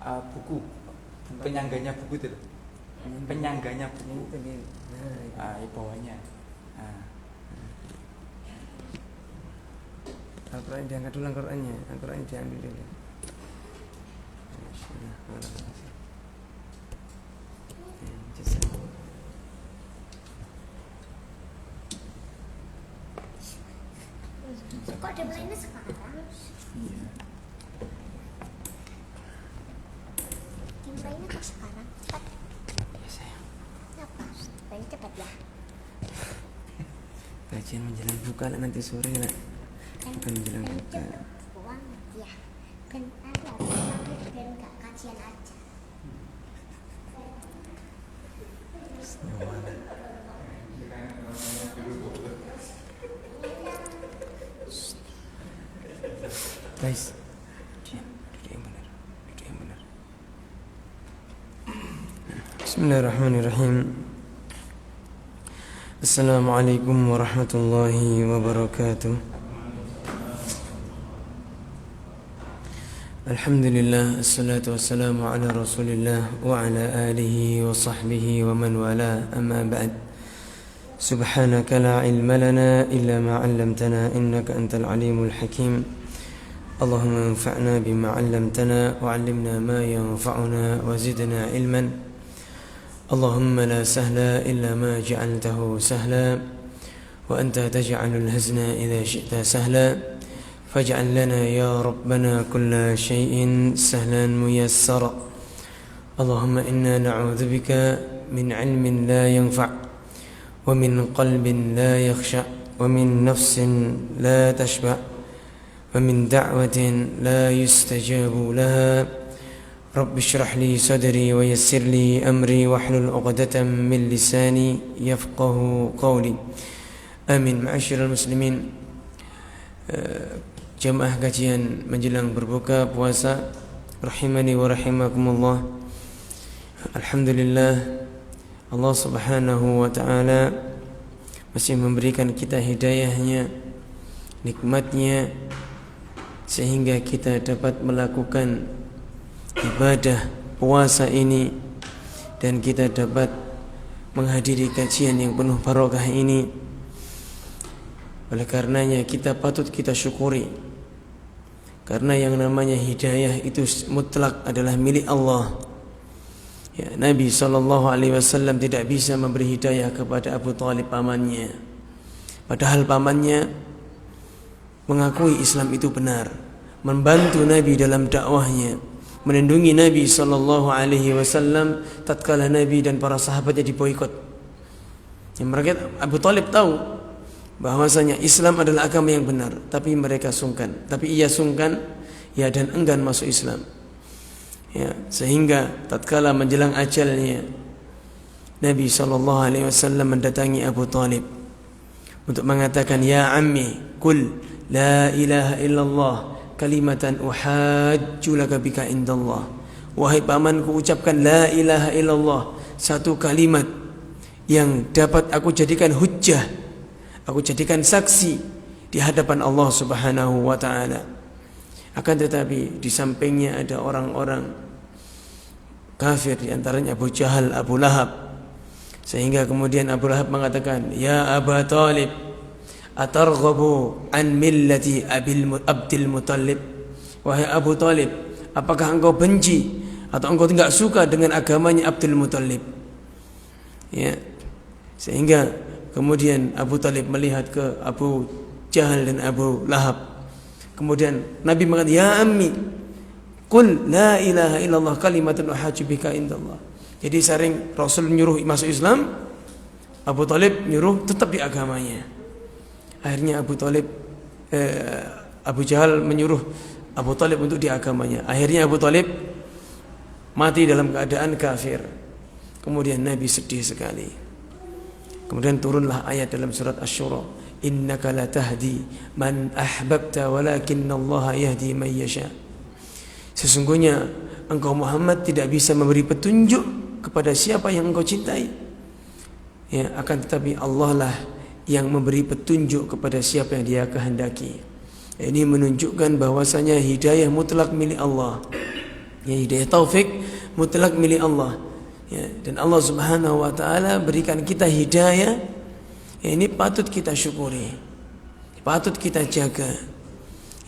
buku, penyangganya buku itu, penyangganya buku. Di bawahnya. Al-Quran diangkat dulu, Al-Quran diambil dulu. Kok ada mainnya sekarang? Iya. Mainnya kok sekarang? Cepat. Iya sayang. Apa? Mainnya cepat ya. Kajian menjelang buka lah nanti sore lah. Bukan menjelang buka. Buang ya. Kan ada biar nggak kajian aja. Guys, duduk yang benar. Bismillahirrahmanirrahim. Assalamualaikum warahmatullahi wabarakatuh. Alhamdulillah, assalatu wassalamu ala rasulillah wa ala alihi wa sahbihi wa man wala, amma ba'd. Subhanaka la ilma lana illa ma 'allamtana innaka antal alimul hakim. Allahumma anfa'na bima 'allamtana wa 'allimna ma yanfa'una wa zidna ilman. Allahumma la sahla illa ma ja'altahu sahla wa anta taj'alul hazna idza syi'ta sahla faj'al lana ya rabbana kulla shay'in sahlan muyassara. Allahumma inna na'udzubika min 'ilmin la yanfa' wa min qalbin la yakhsha' wa min nafsin la tashba' ومن دعوة لا يستجاب لها. رب اشرح لي صدري ويسر لي أمري واحلل عقدة من لساني يفقه قولي. Amin. Ma'asyiral muslimin, jamaah kajian menjelang berbuka puasa rahimani wa rahimakumullah. Alhamdulillah, Allah subhanahu wa ta'ala masih memberikan kita hidayahnya, nikmatnya, sehingga kita dapat melakukan ibadah puasa ini dan kita dapat menghadiri kajian yang penuh barokah ini. Oleh karenanya kita patut kita syukuri, karena yang namanya hidayah itu mutlak adalah milik Allah. Ya, Nabi SAW tidak bisa memberi hidayah kepada Abu Thalib, pamannya, padahal pamannya mengakui Islam itu benar, membantu Nabi dalam dakwahnya, melindungi Nabi SAW tatkala Nabi dan para sahabatnya diboikot. Yang mereka, Abu Thalib tahu bahwasanya Islam adalah agama yang benar, tapi mereka sungkan. Tapi ia sungkan, ya, dan enggan masuk Islam. Ya, sehingga tatkala menjelang ajalnya, Nabi SAW mendatangi Abu Thalib untuk mengatakan, ya ammi, kul la ilaha illallah kalimatan uhajju laka bika indallah. Wahai pamanku, ucapkan la ilaha illallah, satu kalimat yang dapat aku jadikan hujjah, aku jadikan saksi di hadapan Allah Subhanahu wa ta'ala. Akan tetapi di sampingnya ada orang-orang kafir, di antaranya Abu Jahal, Abu Lahab. Sehingga kemudian Abu Lahab mengatakan, ya Aba Thalib, atarghabu an millati Abdul Muttalib. Wahai Abu Thalib, apakah engkau benci atau engkau tidak suka dengan agamanya Abdul Muttalib? Ya. Sehingga kemudian Abu Thalib melihat ke Abu Jahal dan Abu Lahab. Kemudian Nabi mengatakan, ya ammi, qul la ilaha illallah kalimatun uhajju bika indallah. Jadi sering Rasul menyuruh masuk Islam, Abu Thalib menyuruh tetap di agamanya. Akhirnya Abu Jahal menyuruh Abu Thalib untuk di agamanya. Akhirnya Abu Thalib mati dalam keadaan kafir. Kemudian Nabi sedih sekali. Kemudian turunlah ayat dalam surat Asy-Syura, innaka la tahdi man ahbabta walakinallaha yahdi man yasha. Sesungguhnya engkau Muhammad tidak bisa memberi petunjuk kepada siapa yang engkau cintai. Ya, akan tetapi Allah lah yang memberi petunjuk kepada siapa yang Dia kehendaki. Ini menunjukkan bahwasanya hidayah mutlak milik Allah. Ya, hidayah taufik mutlak milik Allah. Ya, dan Allah Subhanahu wa taala berikan kita hidayah. Ya, ini patut kita syukuri. Patut kita jaga.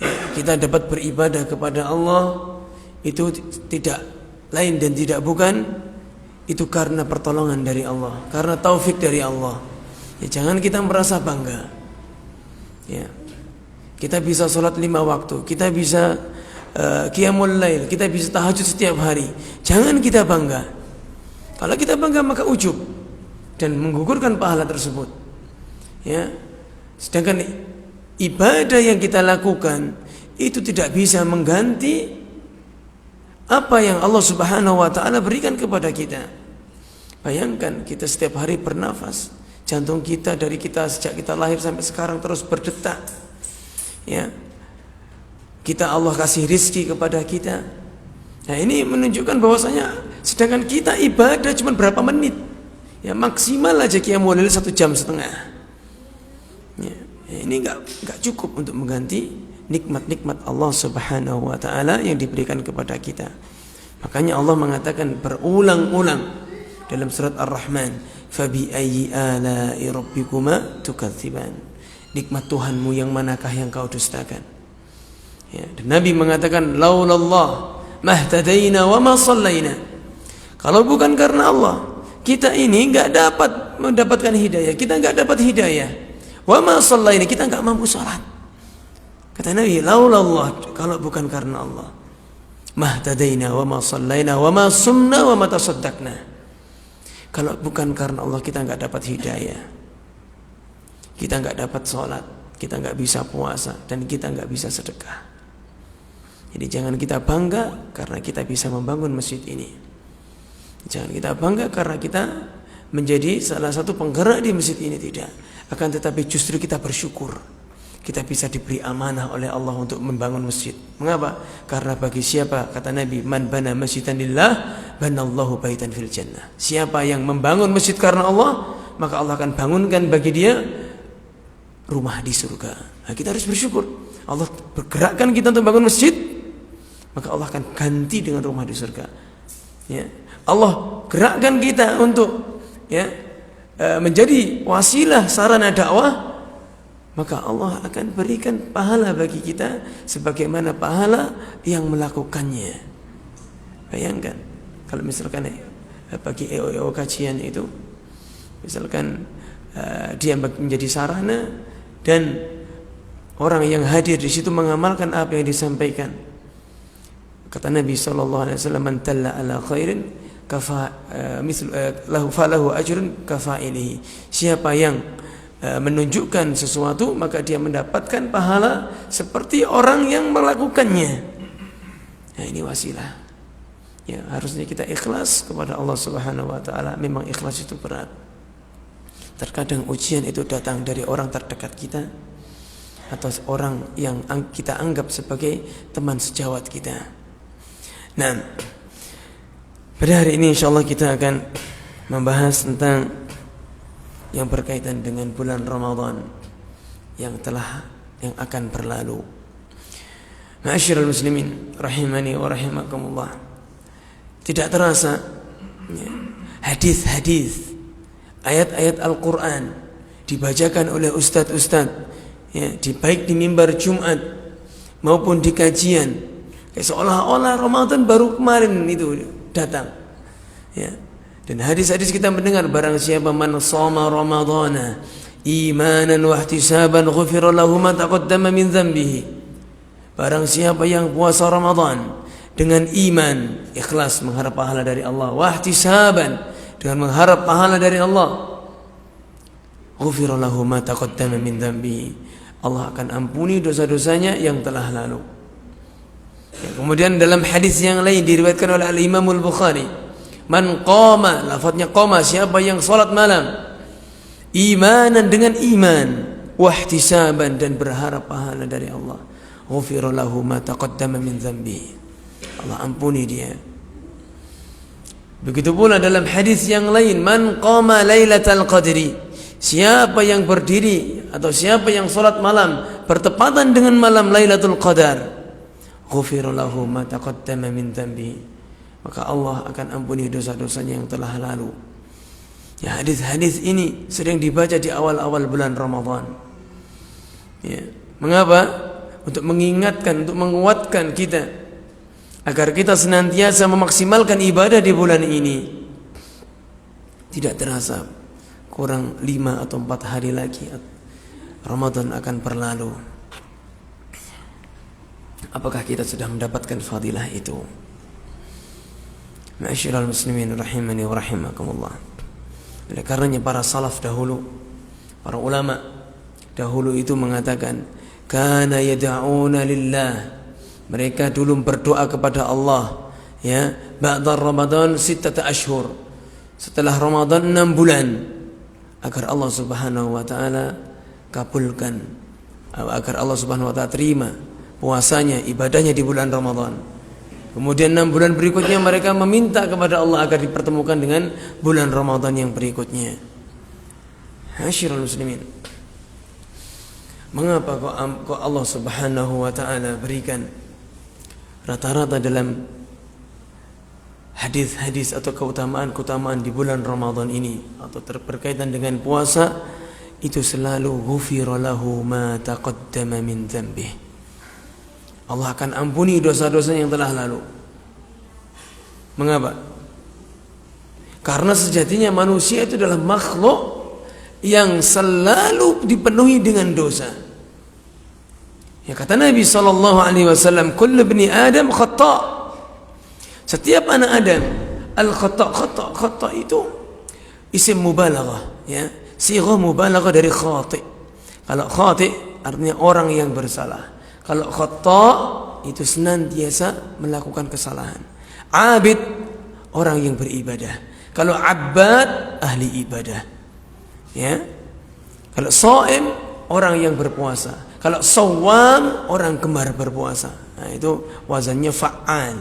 Ya, kita dapat beribadah kepada Allah itu tidak lain dan tidak bukan itu karena pertolongan dari Allah, karena taufik dari Allah. Ya, jangan kita merasa bangga. Ya. Kita bisa sholat 5 waktu, kita bisa qiyamul lail, kita bisa tahajud setiap hari. Jangan kita bangga. Kalau kita bangga maka ujub dan menggugurkan pahala tersebut. Ya. Sedangkan ibadah yang kita lakukan itu tidak bisa mengganti apa yang Allah Subhanahu wa taala berikan kepada kita. Bayangkan kita setiap hari bernafas, jantung kita dari kita sejak kita lahir sampai sekarang terus berdetak. Ya. Kita Allah kasih rizki kepada kita. Nah, ini menunjukkan bahwasanya sedangkan kita ibadah cuma berapa menit. Ya, maksimal aja qiyamul lail 1,5 jam. Ya, ini enggak cukup untuk mengganti nikmat-nikmat Allah Subhanahu wa taala yang diberikan kepada kita. Makanya Allah mengatakan berulang-ulang dalam surat Ar-Rahman, "Fabi ayyi ala'i rabbikuma tukadziban?" Nikmat Tuhanmu yang manakah yang kau dustakan? Ya, dan Nabi mengatakan, "Laulallah mahtadaina wa ma shallaina." Kalau bukan karena Allah, kita ini enggak dapat mendapatkan hidayah, kita enggak dapat hidayah. Wa ma shallaina, kita enggak mampu salat. Kata Nabi, laulallah, kalau bukan karena Allah, mahtadaina wa ma shallaina wa ma sumna wa ma tasaddaqna. Kalau bukan karena Allah kita enggak dapat hidayah. Kita enggak dapat salat, kita enggak bisa puasa dan kita enggak bisa sedekah. Jadi jangan kita bangga karena kita bisa membangun masjid ini. Jangan kita bangga karena kita menjadi salah satu penggerak di masjid ini, tidak. Akan tetapi justru kita bersyukur. Kita bisa diberi amanah oleh Allah untuk membangun masjid. Mengapa? Karena bagi siapa, kata Nabi, man bana masjidan lillah banallahu baitan fil jannah. Siapa yang membangun masjid karena Allah, maka Allah akan bangunkan bagi dia rumah di surga. Nah, kita harus bersyukur. Allah bergerakkan kita untuk bangun masjid, maka Allah akan ganti dengan rumah di surga. Ya. Allah gerakkan kita untuk menjadi wasilah sarana dakwah, maka Allah akan berikan pahala bagi kita sebagaimana pahala yang melakukannya. Bayangkan kalau misalkan bagi EO kajian itu, misalkan dia menjadi sarana dan orang yang hadir di situ mengamalkan apa yang disampaikan. Kata Nabi SAW, "Man talla ala khairin falahu ajrun kafa'ilihi." Siapa yang menunjukkan sesuatu maka dia mendapatkan pahala seperti orang yang melakukannya. Nah, ini wasilah. Ya, harusnya kita ikhlas kepada Allah Subhanahu wa taala. Memang ikhlas itu berat. Terkadang ujian itu datang dari orang terdekat kita atau orang yang kita anggap sebagai teman sejawat kita. Nah, pada hari ini insyaallah kita akan membahas tentang yang berkaitan dengan bulan Ramadan yang akan berlalu. Ma'asyiral muslimin rahimani wa rahimakumullah. Tidak terasa hadis-hadis, ayat-ayat Al-Qur'an dibacakan oleh ustaz-ustaz, baik di mimbar Jumat maupun di kajian, kayak seolah-olah Ramadan baru kemarin itu datang. Ya. Dan hadis-hadis kita mendengar, barang siapa man shoma ramadhana imanan wa ihtisaban ghufira lahu ma taqaddama min dhanbihi. Barang siapa yang puasa Ramadan dengan iman, ikhlas mengharap pahala dari Allah, wa ihtisaban dengan mengharap pahala dari Allah, ghufira lahu ma taqaddama min dhanbihi. Allah akan ampuni dosa-dosanya yang telah lalu. Ya, kemudian dalam hadis yang lain diriwayatkan oleh Al-Imam Al-Bukhari, man qama, lafadznya qama, siapa yang salat malam imanan, dengan iman, wahtisaban, dan berharap pahala dari Allah, ghufira lahu ma taqaddama min dhanbi, Allah ampuni dia. Begitu pula dalam hadis yang lain, man qama lailatal qadri, siapa yang berdiri atau siapa yang salat malam bertepatan dengan malam Lailatul Qadar, ghufira lahu ma taqaddama min dhanbi, maka Allah akan ampuni dosa-dosanya yang telah lalu. Ya, hadis-hadis ini sering dibaca di awal-awal bulan Ramadan. Ya. Mengapa? Untuk mengingatkan, untuk menguatkan kita agar kita senantiasa memaksimalkan ibadah di bulan ini. Tidak terasa kurang 5 atau 4 hari lagi Ramadan akan berlalu. Apakah kita sudah mendapatkan fadilah itu? Ma'asyiral muslimin rahimani wa rahimakumullah. Oleh karenanya para salaf dahulu, para ulama dahulu itu mengatakan, kana yad'una lillah. Mereka dulu berdoa kepada Allah, ya, ba'da Ramadan 6 ashhur. Setelah Ramadan 6 bulan, agar Allah Subhanahu wa taala kabulkan, agar Allah Subhanahu wa taala terima puasanya, ibadahnya di bulan Ramadan. Kemudian 6 bulan berikutnya mereka meminta kepada Allah agar dipertemukan dengan bulan Ramadan yang berikutnya. Hasyirul muslimin, mengapa kok Allah Subhanahu wa taala berikan rata-rata dalam hadis-hadis atau keutamaan-keutamaan di bulan Ramadan ini atau berkaitan dengan puasa itu selalu ghufira lahu ma taqaddama min dzambihi. Allah akan ampuni dosa-dosa yang telah lalu. Mengapa? Karena sejatinya manusia itu adalah makhluk yang selalu dipenuhi dengan dosa. Ya, kata Nabi SAW, kullu bani Adam khata'. Setiap anak Adam khata' itu isim mubalaghah, ya, sighah mubalaghah dari khati'. Kalau khati' artinya orang yang bersalah. Kalau khata' itu senantiasa melakukan kesalahan. Abid, orang yang beribadah. Kalau abbad, ahli ibadah. Ya. Kalau shaim, orang yang berpuasa. Kalau shawwam, orang gemar berpuasa. Nah, itu wazannya fa'al.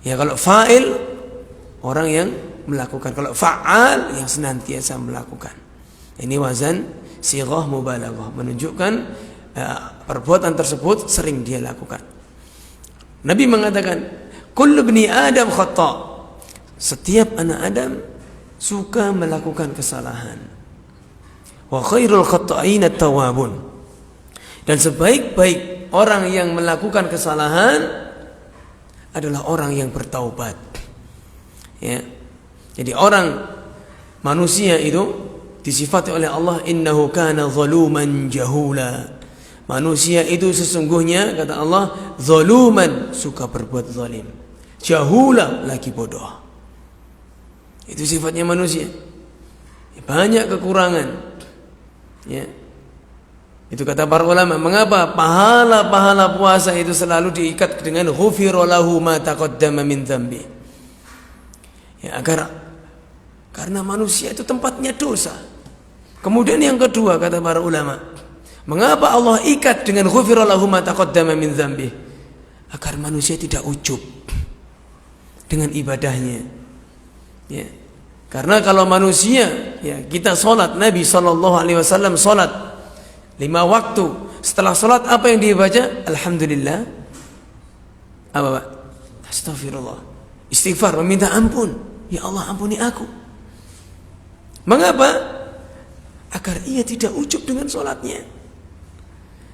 Ya, kalau fa'il, orang yang melakukan. Kalau fa'al, yang senantiasa melakukan. Ini wazan sighah mubalaghah, menunjukkan perbuatan tersebut sering dia lakukan. Nabi mengatakan, kullu bani Adam khata'. Setiap anak Adam suka melakukan kesalahan. Wa khairul khata'in at-tawwabun. Dan sebaik-baik orang yang melakukan kesalahan adalah orang yang bertaubat. Ya. Jadi orang manusia itu disifati oleh Allah, innahu kana zaluman jahula. Manusia itu sesungguhnya, kata Allah, zaluman, suka berbuat zalim, jahula, lagi bodoh. Itu sifatnya manusia. Banyak kekurangan. Ya. Itu kata para ulama, mengapa pahala-pahala puasa itu selalu diikat dengan ghufira lahu ma taqaddama min dzambi. Ya, karena manusia itu tempatnya dosa. Kemudian yang kedua, kata para ulama, mengapa Allah ikat dengan ghufira lahu ma taqaddama min dzambi? Agar manusia tidak ujub dengan ibadahnya. Ya. Karena kalau manusia, ya, kita salat, Nabi SAW salat 5 waktu. Setelah salat apa yang dia baca? Alhamdulillah. Apa, Pak? Astagfirullah. Istighfar, meminta ampun. Ya Allah, ampuni aku. Mengapa? Agar ia tidak ujub dengan salatnya.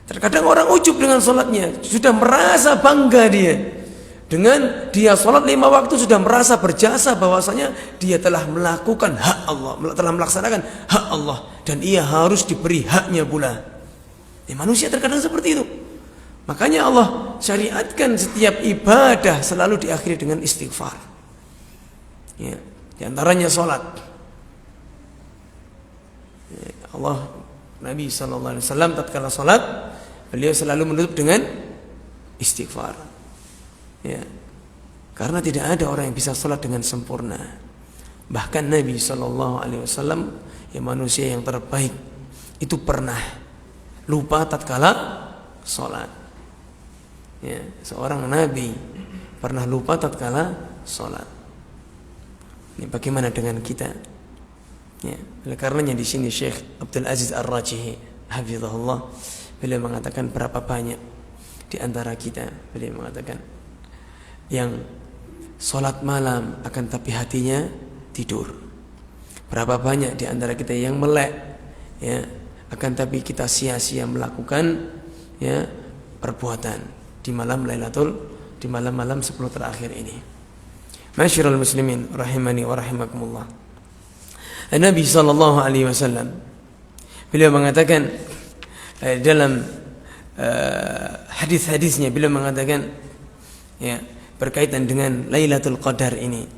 Terkadang orang ujub dengan salatnya, sudah merasa bangga dia. Dengan dia salat 5 waktu sudah merasa berjasa bahwasanya dia telah melakukan hak Allah, telah melaksanakan hak Allah, dan ia harus diberi haknya pula. Manusia terkadang seperti itu. Makanya Allah syariatkan setiap ibadah selalu diakhiri dengan istighfar. Ya, di antaranya salat. Ya, Allah, Nabi SAW tatkala salat, beliau selalu menutup dengan istighfar. Ya, karena tidak ada orang yang bisa salat dengan sempurna. Bahkan Nabi SAW, yang manusia yang terbaik, itu pernah lupa tatkala salat. Ya, seorang Nabi pernah lupa tatkala salat. Ini bagaimana dengan kita? Ya, oleh karenanya di sini Syekh Abdul Aziz Ar-Rajihi, hafizahullah, beliau mengatakan berapa banyak di antara kita, beliau mengatakan yang sholat malam, akan tapi hatinya tidur. Berapa banyak di antara kita yang melek, ya, akan tapi kita sia-sia melakukan, ya, perbuatan di malam-malam 10 terakhir ini. Masyiral muslimin rahimani wa rahimakumullah. Nabi sallallahu alaihi wasallam beliau mengatakan dalam hadis-hadisnya, beliau mengatakan, ya, berkaitan dengan Lailatul Qadar ini,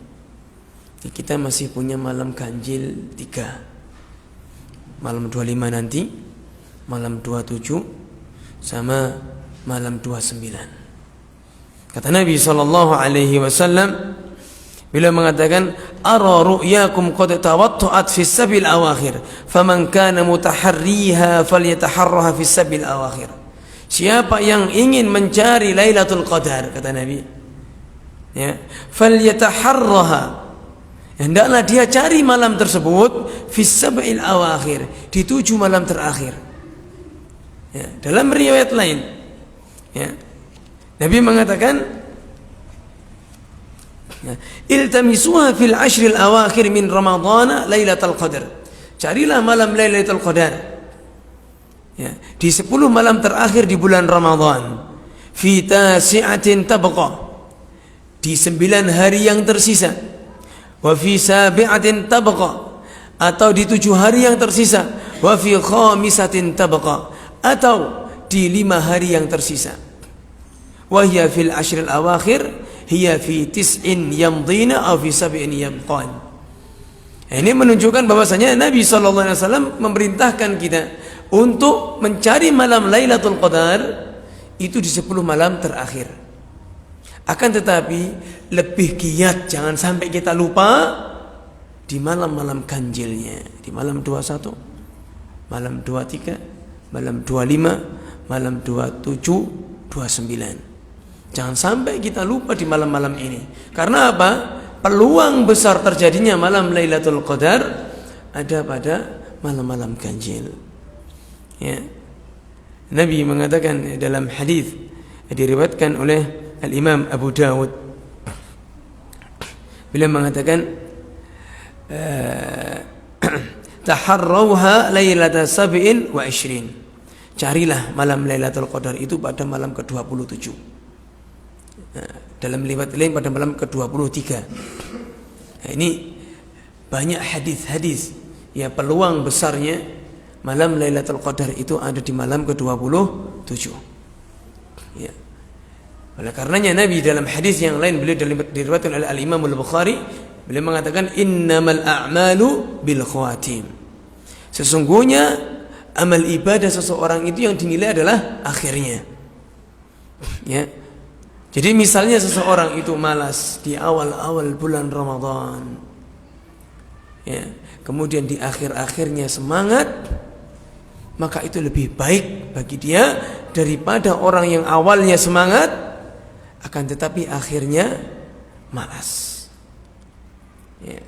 kita masih punya malam ganjil 3. Malam 25 nanti, malam 27, sama malam 29. Kata Nabi sallallahu alaihi wasallam, beliau mengatakan, ara ru'yakum qad tawattu'at fi sabil awakhir, faman kana mutaharriha falyataharraha fi sabil awakhir. Siapa yang ingin mencari Lailatul Qadar, kata Nabi, ya, falyataharraha, hendaklah dia cari malam tersebut fi sabil awakhir, di 7 malam terakhir. Ya, dalam riwayat lain, ya, Nabi mengatakan, iltamisuha fil ashril awakhir min ramadhana lailatul qadar. Carilah malam Lailatul Qadar, ya, di 10 malam terakhir di bulan Ramadan. Fi tasi'atin tabqa, di 9 hari yang tersisa. Wa fi sabi'atin tabqa, atau di 7 hari yang tersisa. Wa fi khamisatin tabqa, atau di 5 hari yang tersisa. Wa hiya fil ashril awakhir hiya fi tis'in yamdina aw fi sab'in yabqan. Ini menunjukkan bahwasanya Nabi sallallahu alaihi wasallam memerintahkan kita untuk mencari malam Lailatul Qadar itu di 10 malam terakhir. Akan tetapi lebih giat, jangan sampai kita lupa di malam-malam ganjilnya, di malam 21, malam 23, malam 25, malam 27, 29. Jangan sampai kita lupa di malam-malam ini. Karena apa? Peluang besar terjadinya malam Lailatul Qadar ada pada malam-malam ganjil. Ya. Nabi mengatakan dalam hadis diriwayatkan oleh Al-Imam Abu Dawud, beliau mengatakan, taharrauha lailata sab'in wa 20. Carilah malam Lailatul Qadar itu pada malam ke-27. Dalam riwayat lain pada malam ke-23. Nah, ini banyak hadis-hadis, ya, peluang besarnya malam Lailatul Qadar itu ada di malam ke-27. Ya. Oleh karenanya Nabi dalam hadis yang lain, beliau diriwayatkan oleh Al-Imam Al-Bukhari, beliau mengatakan, innamal a'malu bil khawatim. Sesungguhnya amal ibadah seseorang itu yang dinilai adalah akhirnya. Ya. Jadi misalnya seseorang itu malas di awal-awal bulan Ramadan, ya, kemudian di akhir-akhirnya semangat, maka itu lebih baik bagi dia daripada orang yang awalnya semangat akan tetapi akhirnya malas. Ya.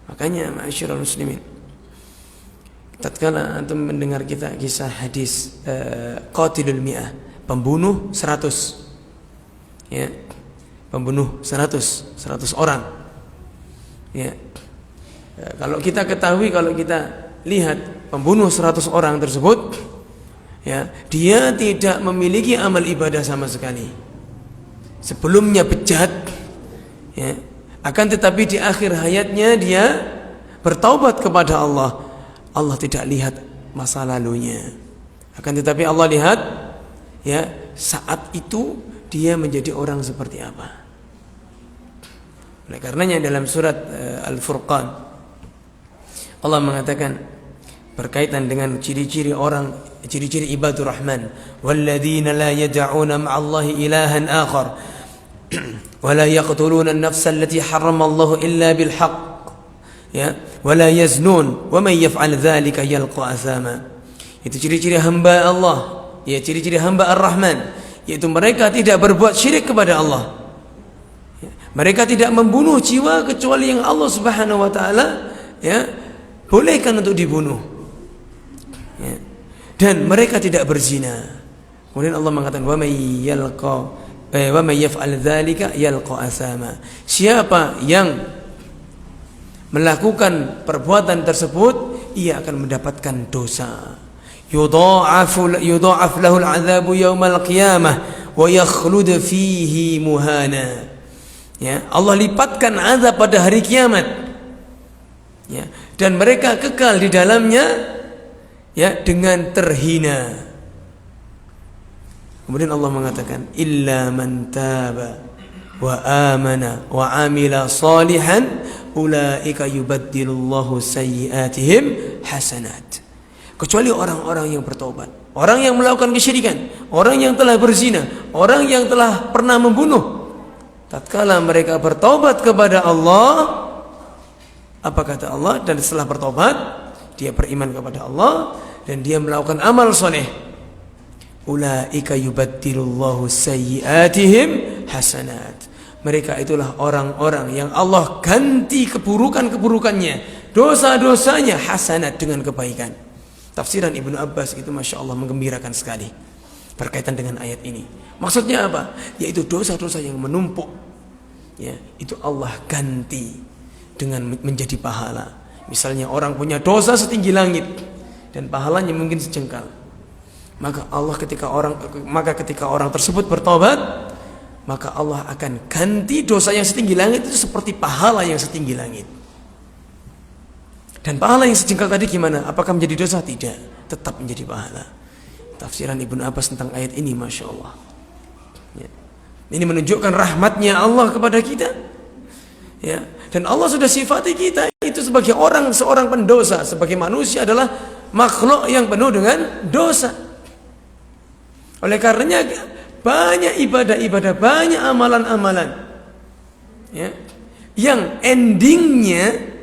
Makanya ma'asyiral muslimin, tatkala antum mendengar kita kisah hadis qatilul mi'ah, pembunuh 100, ya, pembunuh 100 orang, ya. Kalau kita ketahui, kalau kita lihat pembunuh 100 orang tersebut, ya, dia tidak memiliki amal ibadah sama sekali. Sebelumnya bejat, ya, akan tetapi di akhir hayatnya dia bertaubat kepada Allah. Allah tidak lihat masa lalunya, akan tetapi Allah lihat, ya, saat itu dia menjadi orang seperti apa. Oleh karenanya dalam surat Al-Furqan Allah mengatakan berkaitan dengan ciri-ciri orang, ciri-ciri ibadur rahman, walladzina la yad'una ma'allahi ilahan akhar wa la yaqtuluna an-nafsa allati harrama Allah illa bil haqq, ya, wa la yaznun wa man yaf'al dzalika yalqa athama. Itu ciri-ciri hamba Allah, ya, ciri-ciri hamba Ar-Rahman, yaitu mereka tidak berbuat syirik kepada Allah. Mereka tidak membunuh jiwa kecuali yang Allah Subhanahu wa taala, ya, bolehkan untuk dibunuh. Ya. Dan mereka tidak berzina. Kemudian Allah mengatakan, wa may yalqa wa may yaf'al dzalika yalqa athama. Siapa yang melakukan perbuatan tersebut, ia akan mendapatkan dosa. Yudha'af lahu al-'adzabu yaumal qiyamah wa yakhlud fihi muhana. Ya, Allah lipatkan azab pada hari kiamat. Ya, dan mereka kekal di dalamnya ya dengan terhina. Kemudian Allah mengatakan illa man taba wa amana wa amila salihan ulaika yubaddilullahu sayyi'atihim hasanat. Kecuali orang-orang yang bertobat, orang yang melakukan kesyirikan, orang yang telah berzina, orang yang telah pernah membunuh, tatkala mereka bertobat kepada Allah, apa kata Allah? Dan setelah bertobat dia beriman kepada Allah dan dia melakukan amal soleh, ulaika yubaddilullahu sayyi'atihim hasanat. Mereka itulah orang-orang yang Allah ganti keburukan-keburukannya, dosa-dosanya hasanat dengan kebaikan. Tafsiran Ibnu Abbas itu Masya Allah menggembirakan sekali berkaitan dengan ayat ini. Maksudnya apa? Yaitu dosa-dosa yang menumpuk, ya, itu Allah ganti dengan menjadi pahala. Misalnya orang punya dosa setinggi langit dan pahalanya mungkin sejengkal, maka ketika orang tersebut bertobat, maka Allah akan ganti dosa yang setinggi langit itu seperti pahala yang setinggi langit. Dan pahala yang sejengkal tadi gimana? Apakah menjadi dosa? Tidak, tetap menjadi pahala. Tafsiran Ibnu Abbas tentang ayat ini Masya Allah, ya. Ini menunjukkan rahmatnya Allah kepada kita, ya. Dan Allah sudah sifati kita itu sebagai seorang pendosa, sebagai manusia adalah makhluk yang penuh dengan dosa. Oleh karenanya banyak ibadah-ibadah, banyak amalan-amalan, ya, yang endingnya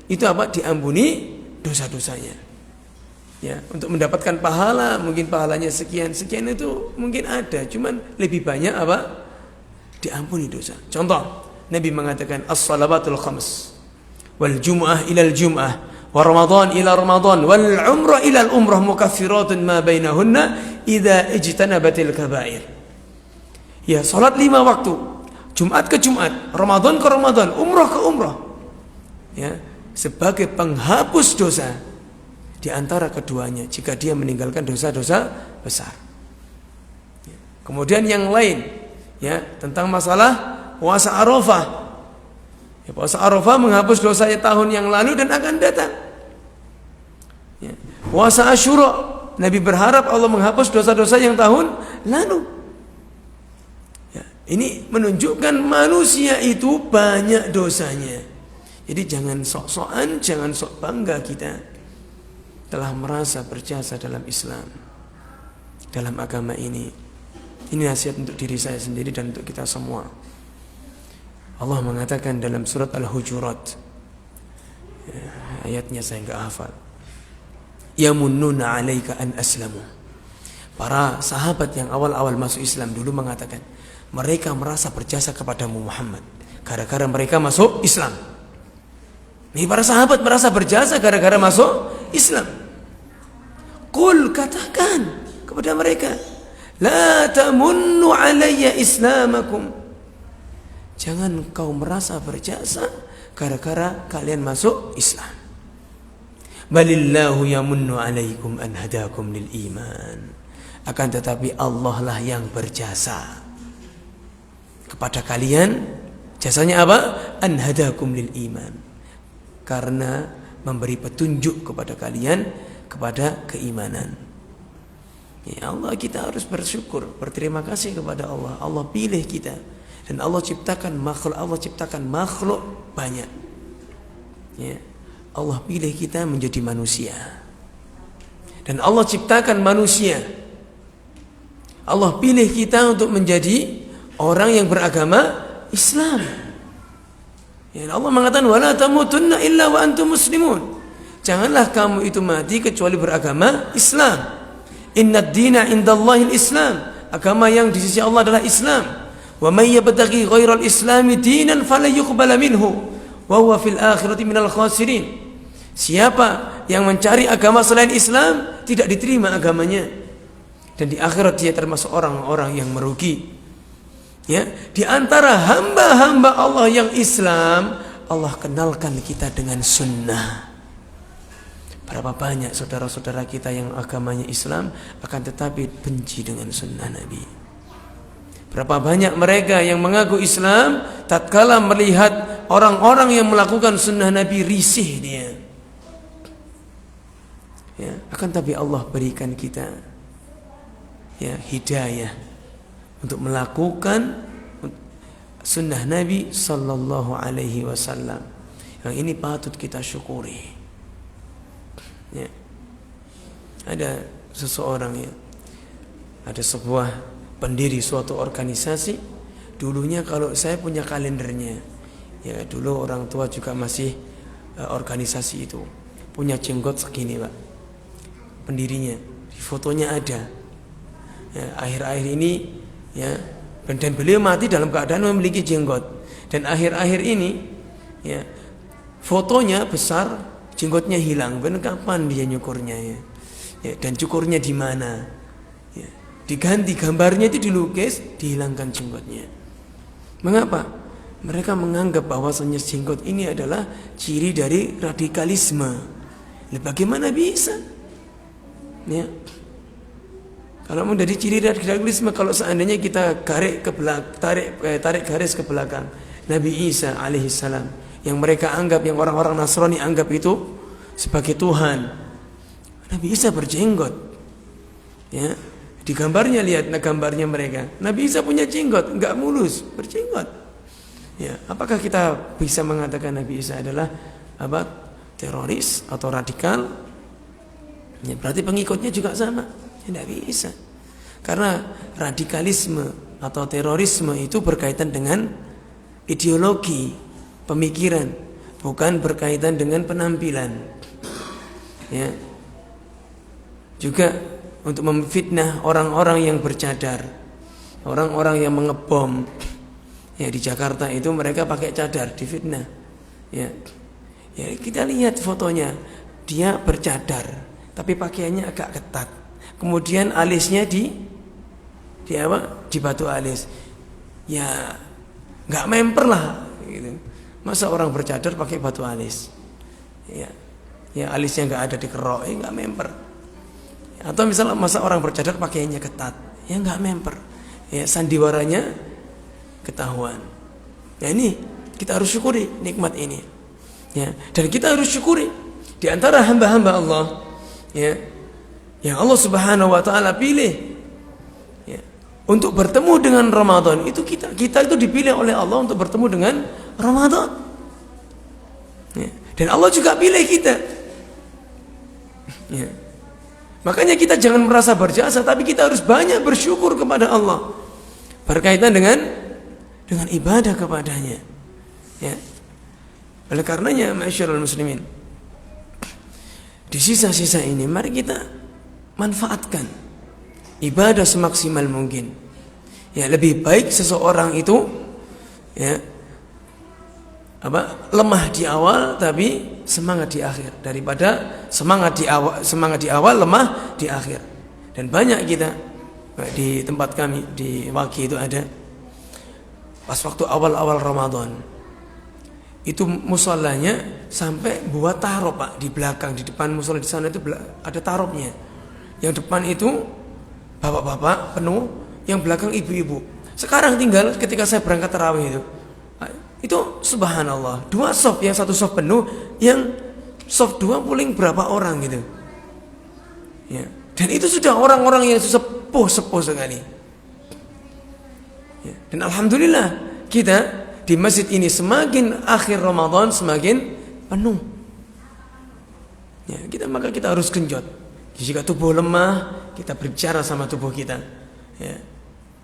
itu apa? Diampuni dosa-dosanya. Ya, untuk mendapatkan pahala, mungkin pahalanya sekian itu mungkin ada, cuman lebih banyak apa? Diampuni dosa. Contoh, Nabi mengatakan as-salawatul khams wal jum'ah ilal jum'ah wa ramadan ila ramadan wal umrah ila umrah mukaffiratun ma bainahunna idza ijtanabatil kaba'ir. Ya, salat 5 waktu, Jumat ke Jumat, Ramadan ke Ramadan, umrah ke umrah, ya, sebagai penghapus dosa di antara keduanya jika dia meninggalkan dosa-dosa besar. Kemudian yang lain, ya, tentang masalah puasa Arafah. Ya, puasa Arafah menghapus dosanya tahun yang lalu dan akan datang. Ya, puasa Asyura, Nabi berharap Allah menghapus dosa-dosa yang tahun lalu. Ya, ini menunjukkan manusia itu banyak dosanya. Jadi jangan sok-sokan, jangan sok bangga kita telah merasa berjasa dalam Islam, dalam agama ini. Ini nasihat untuk diri saya sendiri dan untuk kita semua. Allah mengatakan dalam surat Al-Hujurat, ya, ayatnya saya enggak hafal. Yamunnuna 'alaika an aslamu. Para sahabat yang awal-awal masuk Islam dulu mengatakan, mereka merasa berjasa kepadamu Muhammad gara-gara mereka masuk Islam. Ini para sahabat merasa berjasa gara-gara masuk Islam. Qul, katakan kepada mereka, la tamunnu alayya islamakum. Jangan kau merasa berjasa gara-gara kalian masuk Islam. Balillahu yamunnu alaikum an hadakum lil iman. Akan tetapi Allah lah yang berjasa kepada kalian. Jasanya apa? An hadakum lil iman. Karena memberi petunjuk kepada kalian kepada keimanan. Ya Allah, kita harus bersyukur, berterima kasih kepada Allah. Allah pilih kita dan Allah ciptakan makhluk banyak. Ya. Allah pilih kita menjadi manusia. Dan Allah ciptakan manusia. Allah pilih kita untuk menjadi orang yang beragama Islam. Ya, Allah mengatakan wala tamutunna illa wa antum muslimun. Janganlah kamu itu mati kecuali beragama Islam. Innad dina indallahil Islam. Agama yang di sisi Allah adalah Islam. Wa may yabtaghi ghairal islami dinan falan yuqbala minhu wa huwa fil akhirati minal khasirin. Siapa yang mencari agama selain Islam tidak diterima agamanya dan di akhirat dia termasuk orang-orang yang merugi. Ya, di antara hamba-hamba Allah yang Islam, Allah kenalkan kita dengan sunnah. Berapa banyak saudara-saudara kita yang agamanya Islam akan tetapi benci dengan sunnah Nabi. Berapa banyak mereka yang mengaku Islam, tatkala melihat orang-orang yang melakukan sunnah Nabi risih dia. Ya, akan tapi Allah berikan kita ya hidayah untuk melakukan sunnah Nabi sallallahu alaihi wasallam. Yang ini patut kita syukuri. Ya. Ada seseorang ya, ada sebuah pendiri suatu organisasi. Dulunya kalau saya punya kalendernya, ya dulu orang tua juga masih organisasi itu punya jenggot segini pak, pendirinya, fotonya ada. Ya, akhir-akhir ini ya, dan beliau mati dalam keadaan memiliki jenggot. Dan akhir-akhir ini ya, fotonya besar, jenggotnya hilang. Ben kapan dia nyukurnya ya? Ya, dan cukurnya di mana? Ya, diganti gambarnya itu dilukis, dihilangkan jenggotnya. Mengapa? Mereka menganggap bahwasanya jenggot ini adalah ciri dari radikalisme. Bagaimana bisa? Ya. Kalau mau dari ciri radikalisme, kalau seandainya kita tarik garis ke belakang, Nabi Isa alaihissalam, yang mereka anggap, yang orang-orang Nasrani anggap itu sebagai Tuhan. Nabi Isa berjenggot. Ya, di gambarnya lihat gambarnya mereka. Nabi Isa punya jenggot, enggak mulus, berjenggot. Ya, apakah kita bisa mengatakan Nabi Isa adalah teroris atau radikal? Ya, berarti pengikutnya juga sama. Tidak bisa. Karena radikalisme atau terorisme itu berkaitan dengan ideologi, pemikiran, bukan berkaitan dengan penampilan. Ya. Juga untuk memfitnah orang-orang yang bercadar, orang-orang yang mengebom. Ya, di Jakarta itu mereka pakai cadar, difitnah. Ya. Ya, kita lihat fotonya, dia bercadar, tapi pakaiannya agak ketat. Kemudian alisnya di batu alis. Ya nggak memper lah gitu. Masa orang bercadar pakai batu alis? Ya alisnya nggak ada dikerok, nggak memper. Atau misalnya masa orang bercadar pakaiannya ketat, ya nggak memper. Ya sandiwaranya ketahuan. Ya ini kita harus syukuri nikmat ini. Ya, dan kita harus syukuri di antara hamba-hamba Allah. Ya. Yang Allah Subhanahu wa taala pilih ya, untuk bertemu dengan Ramadan. Itu kita itu dipilih oleh Allah untuk bertemu dengan Ramadan. Ya. Dan Allah juga pilih kita. Ya. Makanya kita jangan merasa berjasa, tapi kita harus banyak bersyukur kepada Allah berkaitan dengan ibadah kepadanya. Ya. Oleh karenanya, ma'asyiral muslimin, di sisa-sisa ini mari kita manfaatkan ibadah semaksimal mungkin. Ya, lebih baik seseorang itu ya lemah di awal tapi semangat di akhir daripada semangat di awal lemah di akhir. Dan banyak kita di tempat kami di Waki itu ada pas waktu awal-awal Ramadan. Itu musallanya sampai buat taruh Pak di belakang, di depan musola di sana itu ada taruhnya. Yang depan itu bapak-bapak penuh, yang belakang ibu-ibu. Sekarang tinggal ketika saya berangkat tarawih itu subhanallah, 2 soft, yang 1 soft penuh, yang soft 2 paling berapa orang gitu. Ya. Dan itu sudah orang-orang yang sepuh sekali. Ya. Dan alhamdulillah kita di masjid ini semakin akhir Ramadan semakin penuh. Ya, maka kita harus genjot. Jika tubuh lemah, kita berbicara sama tubuh kita.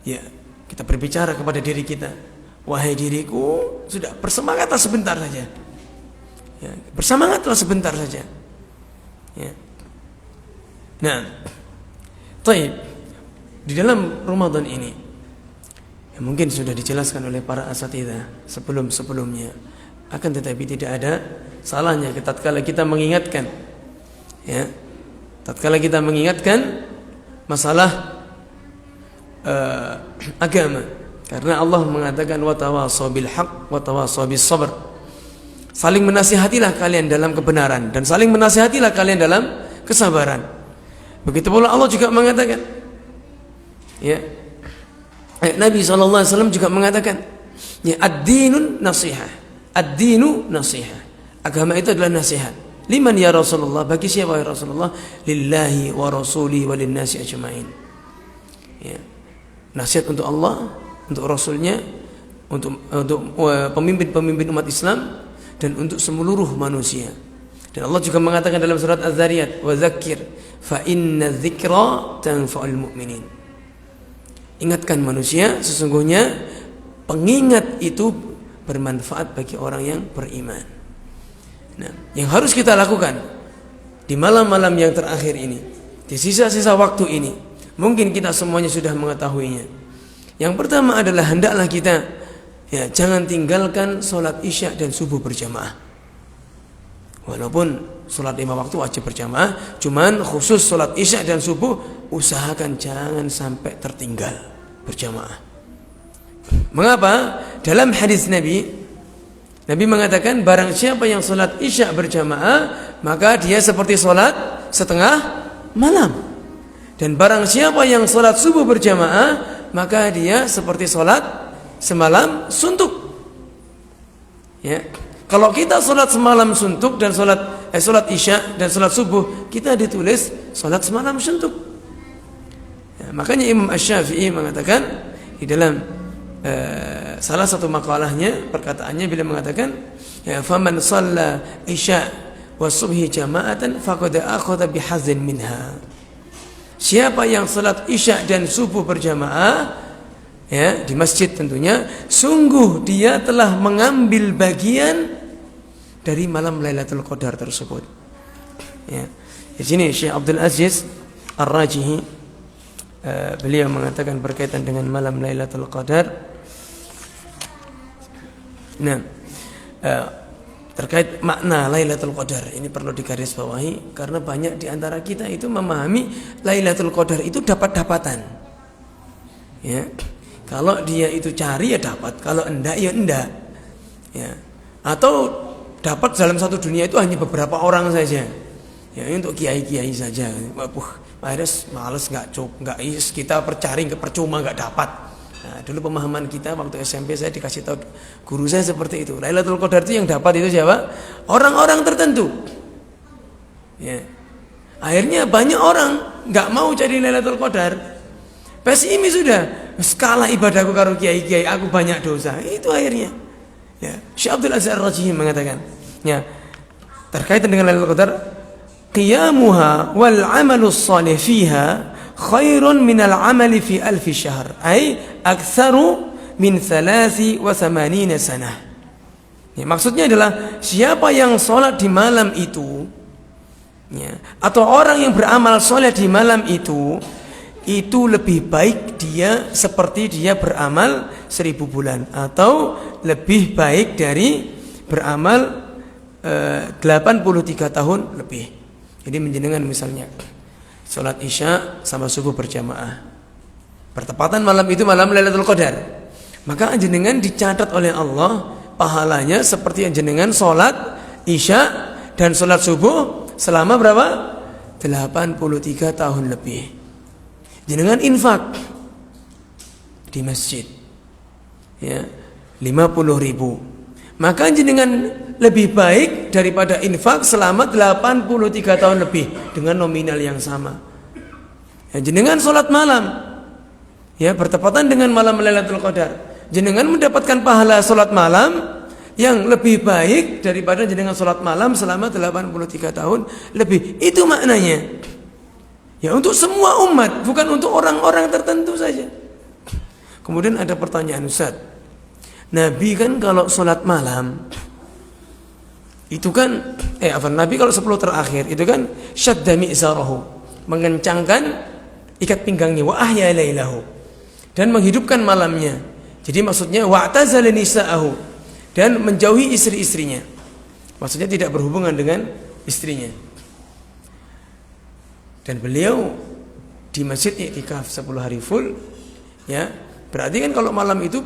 Ya, kita berbicara kepada diri kita. Wahai diriku, sudah bersemangatlah sebentar saja. Ya, bersemangatlah sebentar saja. Ya. Nah, taib di dalam Ramadan ini, ya mungkin sudah dijelaskan oleh para asatidzah sebelumnya. Akan tetapi tidak ada salahnya tatkala kita mengingatkan. Ya. Tatkala kita mengingatkan masalah agama, Karena Allah mengatakan wa tawasaw bil haqq wa tawasaw bis sabr. Saling menasihatilah kalian dalam kebenaran dan saling menasihatilah kalian dalam kesabaran. Begitu pula Allah juga mengatakan, ya, Nabi SAW juga mengatakan, ya, ad-dinun nasihah, ad-dinu nasihah. Agama itu adalah nasihat. Liman ya Rasulullah? Bagi siapa ya Rasulullah? Lillahi wa rasuli wa linnasi ajma'in. Ya. Nasihat untuk Allah, untuk Rasulnya, untuk pemimpin-pemimpin umat Islam, dan untuk seluruh manusia. Dan Allah juga mengatakan dalam surat Az-Zariyat, wa dzakir fa inna dzikra tanfa'ul mu'minin. Ingatkan manusia, sesungguhnya pengingat itu bermanfaat bagi orang yang beriman. Nah, yang harus kita lakukan di malam-malam yang terakhir ini, di sisa-sisa waktu ini, mungkin kita semuanya sudah mengetahuinya. Yang pertama adalah hendaklah kita, ya, jangan tinggalkan sholat isya dan subuh berjamaah. Walaupun sholat 5 waktu wajib berjamaah, cuman khusus sholat isya dan subuh usahakan jangan sampai tertinggal berjamaah. Mengapa? Dalam hadis Nabi mengatakan, barang siapa yang sholat isya berjamaah, maka dia seperti sholat setengah malam. Dan barang siapa yang sholat subuh berjamaah, maka dia seperti sholat semalam suntuk. Ya. Kalau kita sholat semalam suntuk dan sholat isya dan sholat subuh, kita ditulis sholat semalam suntuk. Ya, makanya Imam Asy-Syafi'i mengatakan di dalam salah satu makalahnya, perkataannya, bila mengatakan, ya, faman shalla isya wa subhi jama'atan faqad akhadha bihazin minha. Siapa yang salat isya dan subuh berjamaah, ya, di masjid tentunya, sungguh dia telah mengambil bagian dari malam Lailatul Qadar tersebut. Ya. Di sini Syekh Abdul Aziz Ar-Rajihi, beliau mengatakan berkaitan dengan malam Lailatul Qadar. Nah, terkait makna Lailatul Qadar ini perlu digarisbawahi, karena banyak di antara kita itu memahami Lailatul Qadar itu dapat-dapatan. Ya. Kalau dia itu cari ya dapat, kalau enggak ya enggak. Ya. Atau dapat dalam satu dunia itu hanya beberapa orang saja. Ya, untuk kiai-kiai saja. Akhirnya males, enggak kita percari percuma, enggak dapat. Nah, dulu pemahaman kita waktu SMP, saya dikasih tahu guru saya seperti itu. Lailatul Qadar itu yang dapat itu siapa? Orang-orang tertentu. Ya. Akhirnya banyak orang enggak mau cari Lailatul Qadar. Pesimis sudah. Skala ibadahku karo kiai-kiai, aku banyak dosa. Itu akhirnya. Ya, Syekh Abdul Aziz Ar-Rajihi mengatakan, ya, terkait dengan Lailatul Qadar, qiyamuha wal 'amalus shalih fiha khairun minal 'amali fi alfi syahr, ay aktsaru min 83 sanah. Ya, maksudnya adalah siapa yang sholat di malam itu, ya, atau orang yang beramal soleh di malam itu lebih baik dia seperti dia beramal 1000 bulan, atau lebih baik dari beramal 83 tahun lebih. Jadi menjenengan misalnya sholat isya sama subuh berjamaah, bertepatan malam itu malam Lailatul Qadar, maka jenengan dicatat oleh Allah pahalanya seperti jenengan sholat isya dan sholat subuh selama berapa? 83 tahun lebih. Jenengan infak di masjid, ya, 50.000, maka jenengan lebih baik daripada infak selama 83 tahun lebih dengan nominal yang sama. Ya, jenengan sholat malam, ya, bertepatan dengan malam Lailatul Qadar, jenengan mendapatkan pahala sholat malam yang lebih baik daripada jenengan sholat malam selama 83 tahun lebih. Itu maknanya. Ya, untuk semua umat, bukan untuk orang-orang tertentu saja. Kemudian ada pertanyaan, Ustaz, Nabi kan kalau sholat malam itu kan Nabi kalau 10 terakhir itu kan syadda mi'zarahu, mengencangkan ikat pinggangnya, wa ahya lailahu, dan menghidupkan malamnya. Jadi maksudnya wa'tazala nisa'ahu, dan menjauhi istri-istrinya. Maksudnya tidak berhubungan dengan istrinya. Dan beliau di masjid iktikaf 10 hari full, ya, Berarti kan kalau malam itu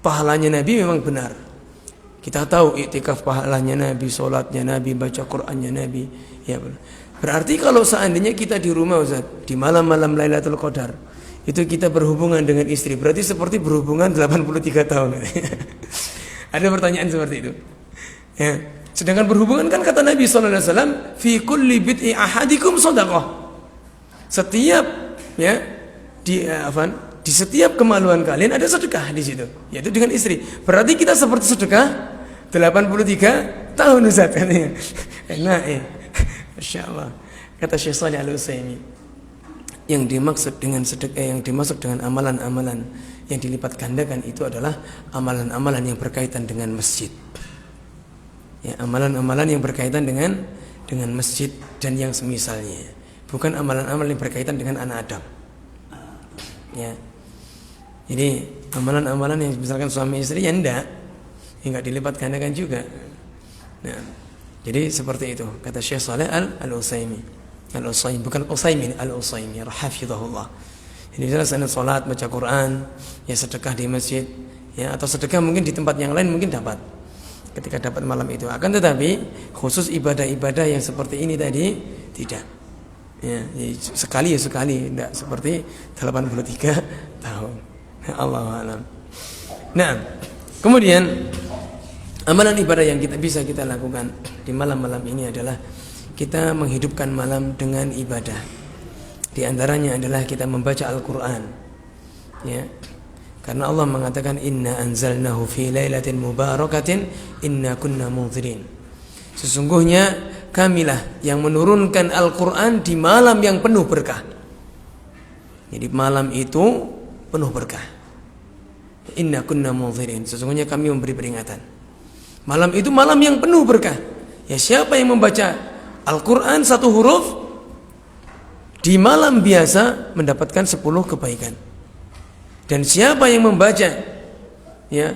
pahalanya Nabi memang benar. Kita tahu iktikaf pahalanya Nabi, sholatnya Nabi, baca Qur'annya Nabi. Ya, berarti kalau seandainya kita di rumah Ustaz, di malam-malam Lailatul Qadar, itu kita berhubungan dengan istri, berarti seperti berhubungan 83 tahun. Ada pertanyaan seperti itu. Ya. Sedangkan berhubungan kan kata Nabi SAW, fi kulli bid'i ahadikum shadaqah. Setiap ya di setiap kemaluan kalian ada sedekah di situ, yaitu dengan istri. Berarti kita seperti sedekah 83 tahun Ustaz katanya. Enak ya. Masya Allah. Kata Syekh Shalih Al-Utsaimin, yang dimaksud dengan sedekah, yang dimaksud dengan amalan-amalan yang dilipat gandakan itu adalah amalan-amalan yang berkaitan dengan masjid. Ya, amalan-amalan yang berkaitan dengan masjid dan yang semisalnya. Bukan amalan-amalan yang berkaitan dengan anak Adam. Ya. Jadi amalan-amalan yang misalkan suami istri ya enggak dilipat gandakan juga. Nah, jadi seperti itu kata Syekh Shalih Al-Utsaimin. Al-Utsaimin bukan Utsaimin, Al-Utsaimin rahimahullah. Jadi jelas salat, baca Quran, ya sedekah di masjid, ya atau sedekah mungkin di tempat yang lain mungkin dapat. Ketika dapat malam itu. Akan tetapi khusus ibadah-ibadah yang seperti ini tadi tidak. Ya, sekali ya sekali, tidak seperti 83 tahun. Allahu a'lam. Nah, kemudian amalan ibadah yang bisa kita lakukan di malam-malam ini adalah kita menghidupkan malam dengan ibadah. Di antaranya adalah kita membaca Al-Qur'an. Ya. Karena Allah mengatakan inna anzalnahu fi lailatin mubarakatin inna kunna munzirin. Sesungguhnya kamilah yang menurunkan Al-Qur'an di malam yang penuh berkah. Jadi malam itu penuh berkah. Inna kunna munzirin. Sesungguhnya kami memberi peringatan. Malam itu malam yang penuh berkah. Ya, siapa yang membaca Al-Qur'an satu huruf di malam biasa mendapatkan 10 kebaikan. Dan siapa yang membaca ya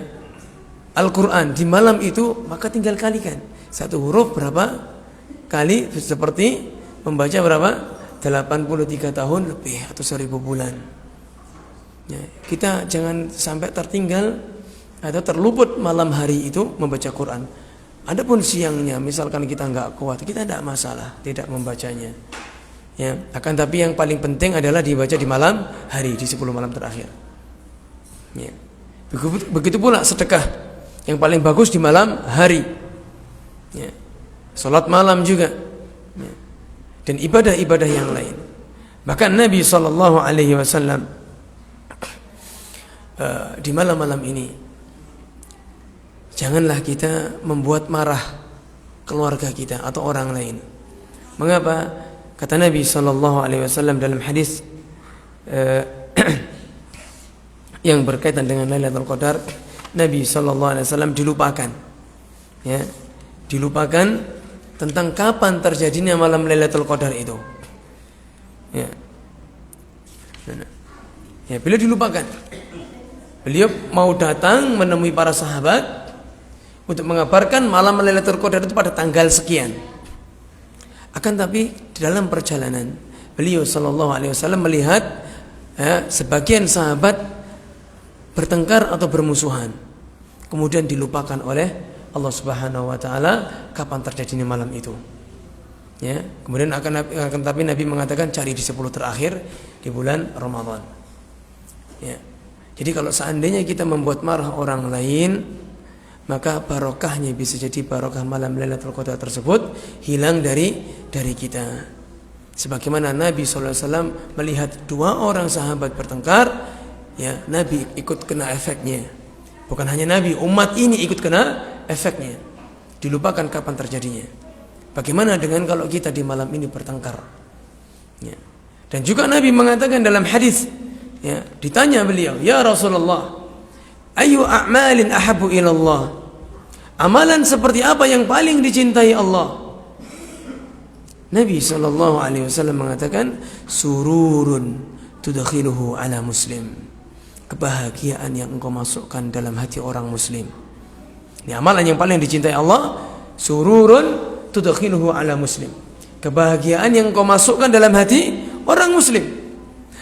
Al-Qur'an di malam itu maka tinggal kalikan. Satu huruf berapa kali, seperti membaca berapa? 83 tahun lebih atau 1000 bulan. Ya, kita jangan sampai tertinggal atau terluput malam hari itu membaca Quran. Adapun siangnya misalkan kita enggak kuat, kita tidak masalah tidak membacanya. Ya, akan tapi yang paling penting adalah dibaca di malam hari, di 10 malam terakhir. Ya. Begitu pula sedekah yang paling bagus di malam hari. Ya. Salat malam juga. Ya. Dan ibadah-ibadah yang lain. Bahkan Nabi SAW di malam-malam ini janganlah kita membuat marah keluarga kita atau orang lain. Mengapa? Kata Nabi SAW dalam hadis yang berkaitan dengan Lailatul Qadar, Nabi SAW dilupakan, ya, dilupakan tentang kapan terjadinya malam Lailatul Qadar itu. Ya, ya, beliau dilupakan. Beliau mau datang menemui para sahabat untuk mengabarkan malam Lailatul Qadar itu pada tanggal sekian. Akan tapi di dalam perjalanan beliau SAW melihat sebagian sahabat bertengkar atau bermusuhan. Kemudian dilupakan oleh Allah Subhanahu wa taala kapan terjadinya malam itu. Ya, kemudian akan tapi Nabi mengatakan cari di 10 terakhir di bulan Ramadan. Ya. Jadi kalau seandainya kita membuat marah orang lain, maka barokahnya bisa jadi barokah malam Lailatul Qadar tersebut hilang dari kita. Sebagaimana Nabi SAW melihat 2 orang sahabat bertengkar, ya, Nabi ikut kena efeknya. Bukan hanya Nabi, umat ini ikut kena efeknya. Dilupakan kapan terjadinya. Bagaimana dengan kalau kita di malam ini bertengkar? Ya. Dan juga Nabi mengatakan dalam hadis, ya, ditanya beliau, ya Rasulullah, ayu a'malin ahabbu ilallah, amalan seperti apa yang paling dicintai Allah? Nabi SAW mengatakan, sururun tudakhiluhu ala muslim, kebahagiaan yang engkau masukkan dalam hati orang muslim. Ini amalan yang paling dicintai Allah. Sururun tudakhiluhu ala muslim, kebahagiaan yang engkau masukkan dalam hati orang muslim.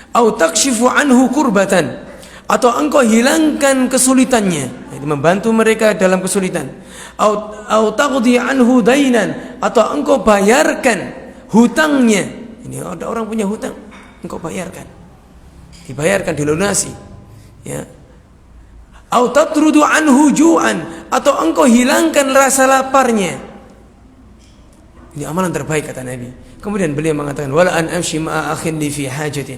Au takshifu anhu kurbatan, atau engkau hilangkan kesulitannya, itu membantu mereka dalam kesulitan. Au taqdi anhu dainan, atau engkau bayarkan hutangnya. Ini ada orang punya hutang, engkau bayarkan, dibayarkan, dilunasi, ya. Au tatrudu anhu ju'an, atau engkau hilangkan rasa laparnya. Ini amalan terbaik kata Nabi. Kemudian beliau mengatakan, wala an amshi ma'a akhin li fi hajatin,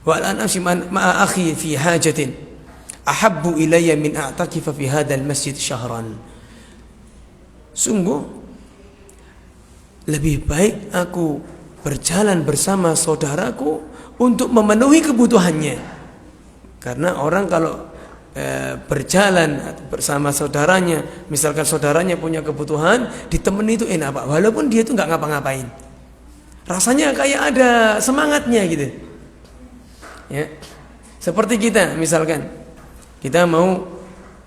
wala an amshi ma'a akhi fi hajatin ahabbu ilayya min a'takifa fi hadzal masjid syahran. Sungguh lebih baik aku berjalan bersama saudaraku untuk memenuhi kebutuhannya. Karena orang kalau berjalan bersama saudaranya, misalkan saudaranya punya kebutuhan, ditemani itu enak Pak, walaupun dia itu nggak ngapa-ngapain, rasanya kayak ada semangatnya gitu, ya. Seperti kita, misalkan kita mau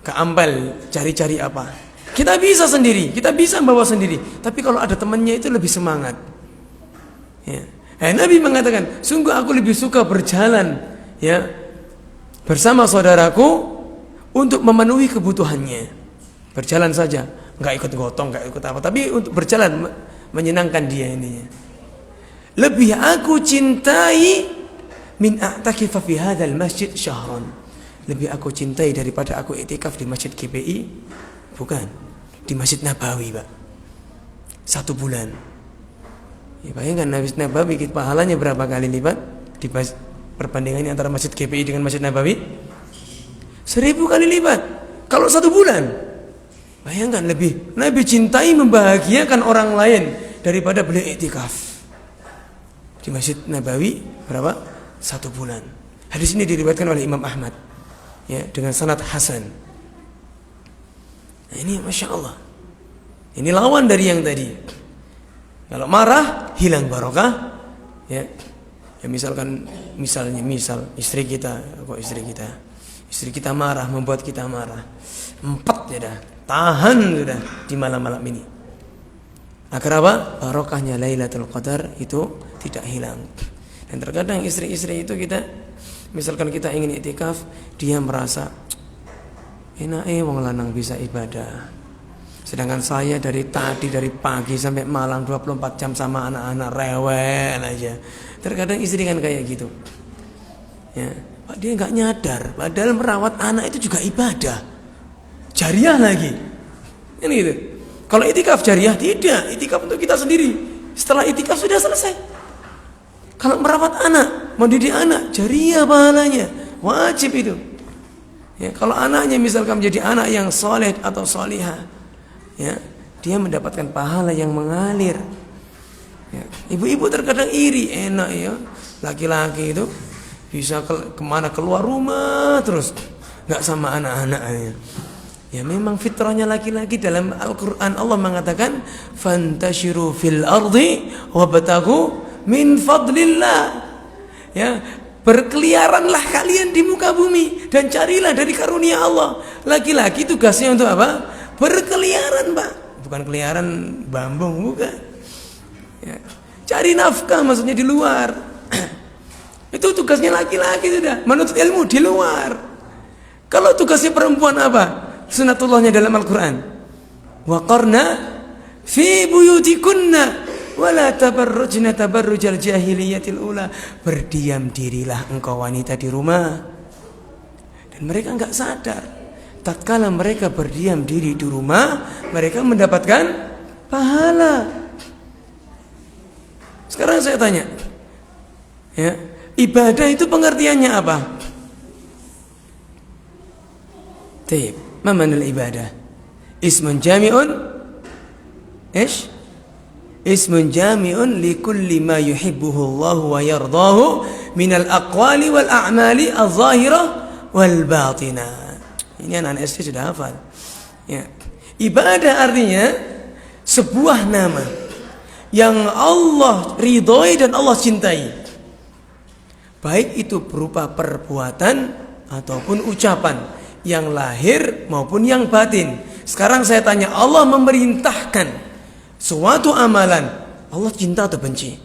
ke Ampel cari-cari apa, kita bisa sendiri, kita bisa bawa sendiri, tapi kalau ada temannya itu lebih semangat, ya. Nabi mengatakan, sungguh aku lebih suka berjalan, ya, bersama saudaraku untuk memenuhi kebutuhannya. Berjalan saja, nggak ikut gotong, nggak ikut apa, tapi untuk berjalan menyenangkan dia ininya. Lebih aku cintai min a'takifa fi hadzal masjid syahran. Lebih aku cintai daripada aku iktikaf di Masjid GPI, bukan, di Masjid Nabawi, Pak. 1 bulan. Ya, bayangkan Masjid Nabawi pahalanya berapa kali lipat di perbandingannya antara Masjid GPI dengan Masjid Nabawi? 1000 kali lipat. Kalau 1 bulan, bayangkan lebih Nabi cintai membahagiakan orang lain daripada beliau iktikaf di Masjid Nabawi berapa? 1 bulan. Hadis ini diriwayatkan oleh Imam Ahmad, ya, dengan sanad hasan. Nah, ini masya Allah. Ini lawan dari yang tadi. Kalau marah hilang barokah, ya. Ya misalkan, misal istri kita marah, membuat kita marah, 4 ya dah, tahan sudah di malam-malam ini. Agar apa? Barokahnya Lailatul Qadar itu tidak hilang. Dan terkadang istri-istri itu kita, misalkan kita ingin iktikaf, dia merasa enak, wong lanang bisa ibadah, sedangkan saya dari pagi sampai malam 24 jam sama anak-anak rewel aja. Terkadang istri kan kayak gitu, ya. Pak, dia nggak nyadar, padahal merawat anak itu juga ibadah, jariah lagi. Ini gitu. Kalau itikaf jariah tidak, itikaf untuk kita sendiri. Setelah itikaf sudah selesai. Kalau merawat anak, mendidik anak, jariah pahalanya, wajib itu. Ya, kalau anaknya misalkan menjadi anak yang soleh atau solihah, ya, dia mendapatkan pahala yang mengalir. Ya, ibu-ibu terkadang iri, enak ya, laki-laki itu bisa kemana, keluar rumah terus, nggak sama anak-anaknya. Ya memang fitrahnya laki-laki. Dalam Al-Quran Allah mengatakan, fantashiru fil ardi wabtaghu min fadlillah. Ya, berkeliaranlah kalian di muka bumi dan carilah dari karunia Allah. Laki-laki tugasnya untuk apa? Berkeliaran, Pak. Bukan keliaran bambung, bukan. Ya, cari nafkah, maksudnya di luar. Itu tugasnya laki-laki sudah, menuntut ilmu di luar. Kalau tugasnya perempuan apa? Sunatullahnya dalam Al-Quran, waqarna fi buyutikunna wala tabarrujna tabarrujal jahiliyatil ula. Berdiam dirilah engkau wanita di rumah. Dan mereka enggak sadar, tatkala mereka berdiam diri di rumah, mereka mendapatkan pahala. Sekarang saya tanya, ya, ibadah itu pengertiannya apa? Taib, ma manal ibadah? Ismun jami'un, ish? Ismun jami'un li kulli ma yuhibbuhu Allah wa yardahu minal aqwali wal a'mali al-zahirah wal batinah. Ini anak-anak SD sudah hafal. Ya. Ibadah artinya sebuah nama yang Allah ridhoi dan Allah cintai, baik itu berupa perbuatan ataupun ucapan, yang lahir maupun yang batin. Sekarang saya tanya, Allah memerintahkan suatu amalan, Allah cinta atau benci?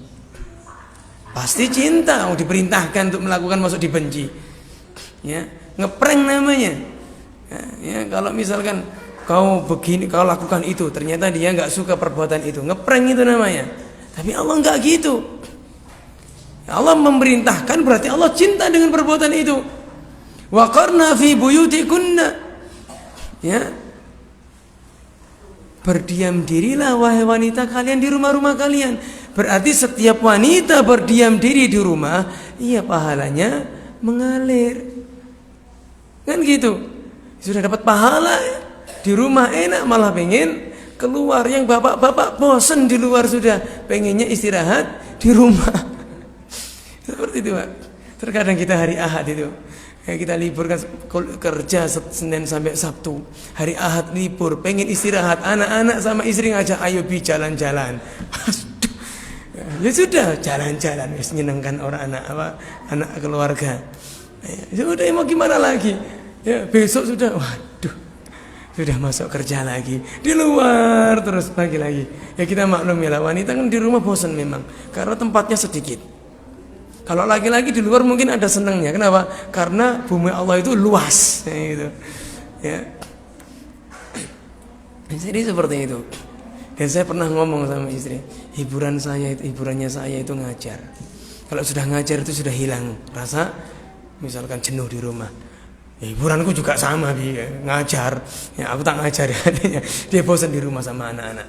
Pasti cinta. Diperintahkan untuk melakukan, masuk dibenci. Ya, ngeprank namanya. Ya, kalau misalkan kau begini, kau lakukan itu, ternyata dia nggak suka perbuatan itu, ngeprank itu namanya. Tapi Allah nggak gitu. Allah memerintahkan, berarti Allah cinta dengan perbuatan itu. Wa qarna fi buyutikunna. Ya. Berdiam dirilah wahai wanita kalian di rumah-rumah kalian. Berarti setiap wanita berdiam diri di rumah, iya pahalanya mengalir. Kan gitu. Sudah dapat pahala di rumah enak, malah pengen keluar. Yang bapak-bapak bosen di luar, sudah pengennya istirahat di rumah. Seperti itu, Pak. Terkadang kita hari Ahad itu, kita libur kan, kerja Senin sampai Sabtu. Hari Ahad libur, pengen istirahat. Anak-anak sama istri ngajak, ayo bi jalan-jalan. Ya sudah, jalan-jalan, menyenangkan orang anak keluarga. Ya sudah, mau gimana lagi? Ya besok sudah, waduh, sudah masuk kerja lagi, di luar terus pagi lagi. Ya kita maklum ya lah, wanita kan di rumah bosan memang, karena tempatnya sedikit. Kalau laki-laki di luar mungkin ada senangnya. Kenapa? Karena bumi Allah itu luas, ya, gitu. Ya. Jadi seperti itu. Dan saya pernah ngomong sama istri, hiburannya saya itu ngajar. Kalau sudah ngajar itu sudah hilang rasa, misalkan jenuh di rumah. Ya, hiburanku juga sama, ngajar. Ya, aku tak ngajar katanya. Dia bosan di rumah sama anak-anak.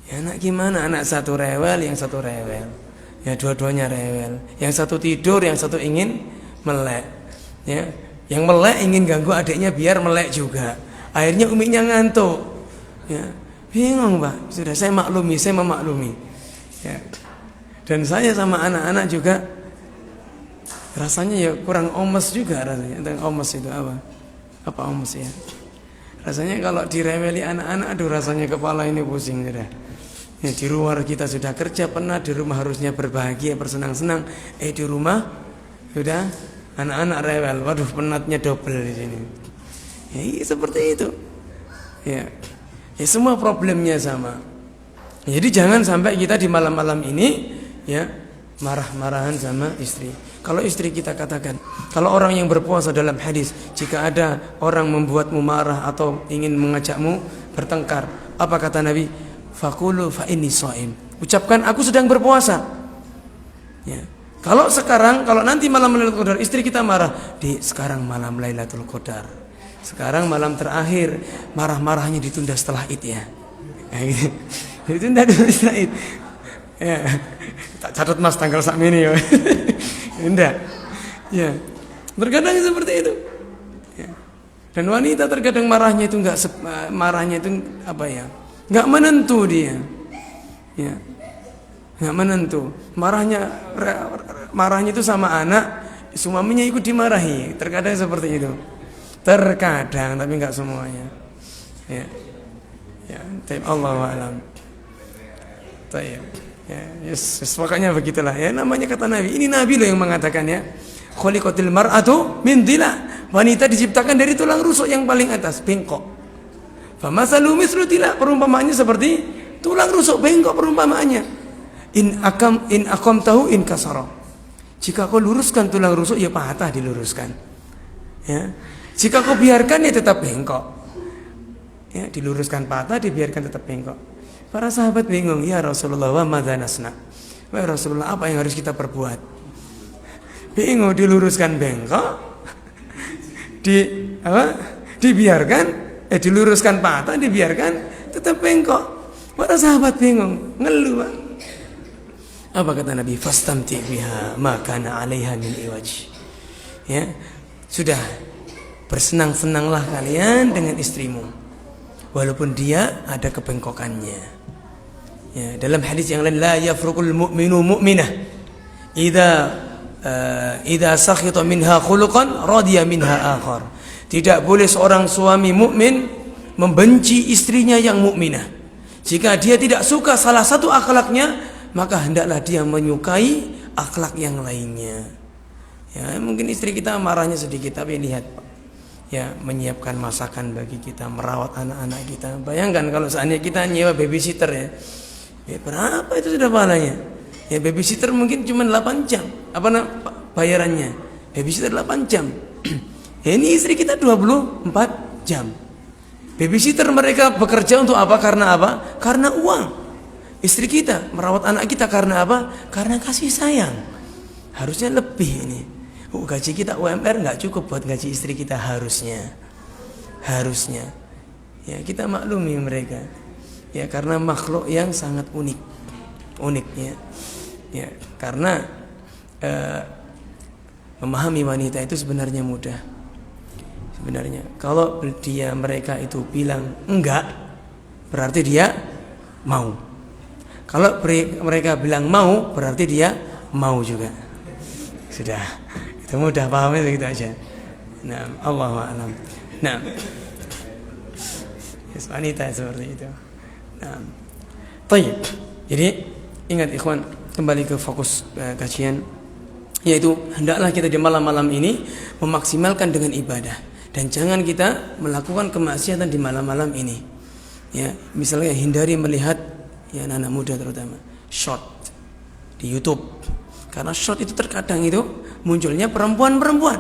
Ya, anak gimana? Anak satu rewel, yang satu rewel. Ya, dua-duanya rewel. Yang satu tidur, yang satu ingin melek. Ya, yang melek ingin ganggu adiknya biar melek juga. Akhirnya umiknya ngantuk. Ya, bingung, Pak. Sudah saya maklumi, saya memaklumi. Ya. Dan saya sama anak-anak juga rasanya ya kurang omes juga rasanya. Omes itu apa? Apa omes ya? Rasanya kalau diremeli anak-anak, aduh rasanya kepala ini pusing sudah. Ya, di luar kita sudah kerja penat, di rumah harusnya berbahagia, bersenang-senang. Di rumah sudah anak-anak rewel. Waduh, penatnya double di sini. Ya, seperti itu. Ya. Ya, semua problemnya sama. Jadi jangan sampai kita di malam-malam ini ya marah-marahan sama istri. Kalau istri kita katakan, kalau orang yang berpuasa dalam hadis, jika ada orang membuatmu marah atau ingin mengajakmu bertengkar, apa kata Nabi? Faqulu fa inni shaim. Ucapkan aku sedang berpuasa. Ya. Kalau nanti malam Lailatul Qadar istri kita marah, sekarang malam Lailatul Qadar. Sekarang malam terakhir, marah-marahnya ditunda setelah Id ya. Gitu. Ditunda dulu setelah Id. Ya. Tak catat Mas tanggal sak ini ya. Enggak. Ya. Terkadang seperti itu. Ya. Dan wanita terkadang marahnya itu apa ya? Enggak menentu dia. Ya. Enggak menentu. Marahnya itu sama anak, suaminya ikut dimarahi. Terkadang seperti itu. Terkadang, tapi enggak semuanya. Ya. Ya, Allahu a'lam. Tayyib. Ya, yes, pokoknya begitulah ya, namanya kata Nabi. Ini Nabi loh yang mengatakan ya. Khuliqatil mar'atu min dhila. Wanita diciptakan dari tulang rusuk yang paling atas, bengkok. Famasalu mislu dhila, perumpamaannya seperti tulang rusuk bengkok perumpamaannya. In aqamtahu in kasara. Jika kau luruskan tulang rusuk ya patah diluruskan. Ya. Jika kau biarkan ya tetap bengkok. Ya, diluruskan patah, dibiarkan tetap bengkok. Para sahabat bingung, ya Rasulullah, wa madza nasna? Wahai Rasulullah, apa yang harus kita perbuat? Bingung, diluruskan bengkok, dibiarkan, diluruskan patah, dibiarkan tetap bengkok. Para sahabat bingung, ngeluh. Apa kata Nabi? Fastamti biha ma kana 'alaiha min iwaj. Ya, sudah bersenang-senanglah kalian dengan istrimu, walaupun dia ada kebengkokannya. Ya, dalam hadis yang lain, la yafruqul mu'minu mu'minah idza sakhita minha khuluqan radiya minha akhar. Tidak boleh seorang suami mukmin membenci istrinya yang mukminah. Jika dia tidak suka salah satu akhlaknya, maka hendaklah dia menyukai akhlak yang lainnya. Ya, mungkin istri kita marahnya sedikit, tapi lihat, ya, menyiapkan masakan bagi kita, merawat anak-anak kita. Bayangkan kalau seandainya kita nyewa babysitter ya. Ya, berapa itu sudah pahalanya? Ya, babysitter mungkin cuma 8 jam. Apa bayarannya? Babysitter 8 jam. Ini istri kita 24 jam. Babysitter mereka bekerja untuk apa? Karena apa? Karena uang. Istri kita merawat anak kita karena apa? Karena kasih sayang. Harusnya lebih ini. Gaji kita UMR nggak cukup buat gaji istri kita harusnya. Ya, kita maklumi mereka. Ya, karena makhluk yang sangat uniknya. Ya, karena memahami wanita itu sebenarnya mudah. Sebenarnya kalau mereka itu bilang enggak, berarti dia mau. Kalau mereka bilang mau, berarti dia mau juga. Sudah, itu mudah pahamnya begitu aja. Nah, Allahu a'lam. Nah, wanita seperti itu. Nah, baik. Jadi ingat ikhwan, kembali ke fokus kajian, yaitu hendaklah kita di malam-malam ini memaksimalkan dengan ibadah. Dan jangan kita melakukan kemaksiatan di malam-malam ini. Ya, misalnya hindari melihat ya anak muda terutama short di YouTube. Karena short itu terkadang itu munculnya perempuan-perempuan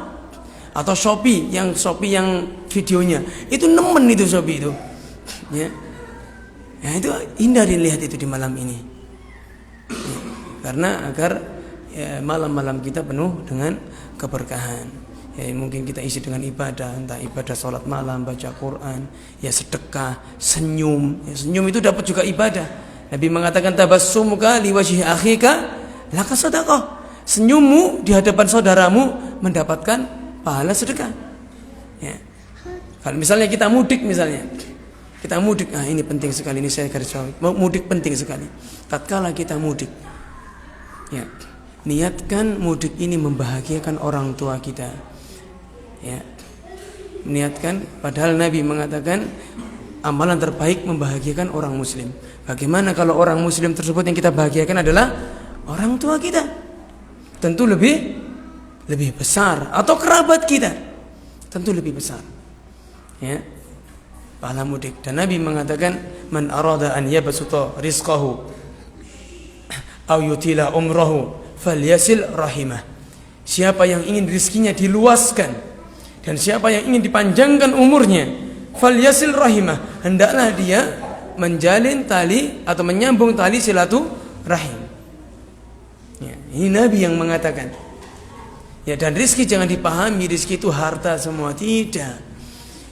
atau Shopee yang videonya itu nemen itu Shopee itu. Ya. Ya, itu hindari lihat itu di malam ini. Ya, karena agar ya, malam-malam kita penuh dengan keberkahan. Ya, mungkin kita isi dengan ibadah, entah ibadah sholat malam, baca Quran, ya sedekah, senyum. Ya, senyum itu dapat juga ibadah. Nabi mengatakan tabassumuka liwajhi akhika laka sedekah. Senyummu di hadapan saudaramu mendapatkan pahala sedekah. Ya. Kalau misalnya kita mudik nah ini penting sekali, ini saya garis bawahi. Mudik penting sekali. Tatkala kita mudik, ya, niatkan mudik ini membahagiakan orang tua kita. Ya, niatkan, padahal Nabi mengatakan amalan terbaik membahagiakan orang muslim. Bagaimana kalau orang muslim tersebut yang kita bahagiakan adalah orang tua kita? Tentu lebih besar, atau kerabat kita tentu lebih besar. Ya, pahala mudik. Dan Nabi mengatakan man arada an yabsuta rizqahu aw yutila umrahu falyasil rahimah. Siapa yang ingin rezekinya diluaskan dan siapa yang ingin dipanjangkan umurnya, falyasil rahimah, hendaklah dia menjalin tali atau menyambung tali silaturahim. Ya, ini Nabi yang mengatakan. Ya, dan rizki jangan dipahami rizki itu harta semua, tidak.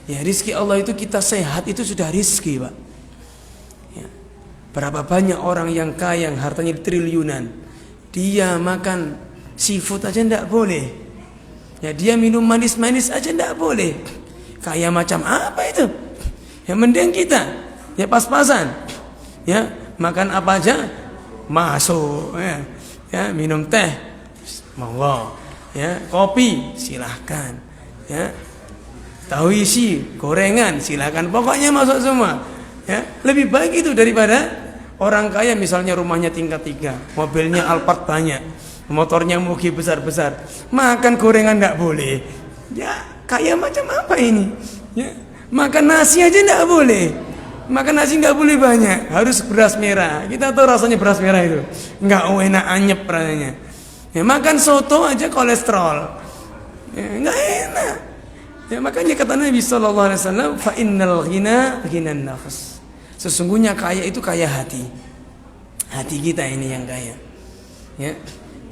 Ya, rizki Allah itu kita sehat itu sudah rizki, Pak. Ya, berapa banyak orang yang kaya, yang hartanya triliunan, dia makan seafood aja tidak boleh. Ya, dia minum manis-manis aja tidak boleh. Kaya macam apa itu? Ya, mending kita ya pas-pasan. Ya, makan apa aja masuk. Ya, minum teh, monggo. Ya, kopi silahkan. Ya, tahu isi, gorengan silahkan. Pokoknya masuk semua. Ya, lebih baik itu daripada orang kaya misalnya rumahnya tingkat 3, mobilnya Alphard banyak, motornya Mugi besar-besar, makan gorengan enggak boleh. Ya, kaya macam apa ini? Ya, makan nasi aja enggak boleh. Makan nasi enggak boleh banyak, harus beras merah. Kita tahu rasanya beras merah itu enggak enak, anyep rasanya. Ya, makan soto aja kolesterol. Ya, enggak enak. Ya, makanya kata Nabi sallallahu alaihi wasallam, fa innal ghina ghinan nafs. Sesungguhnya kaya itu kaya hati. Hati kita ini yang kaya. Ya.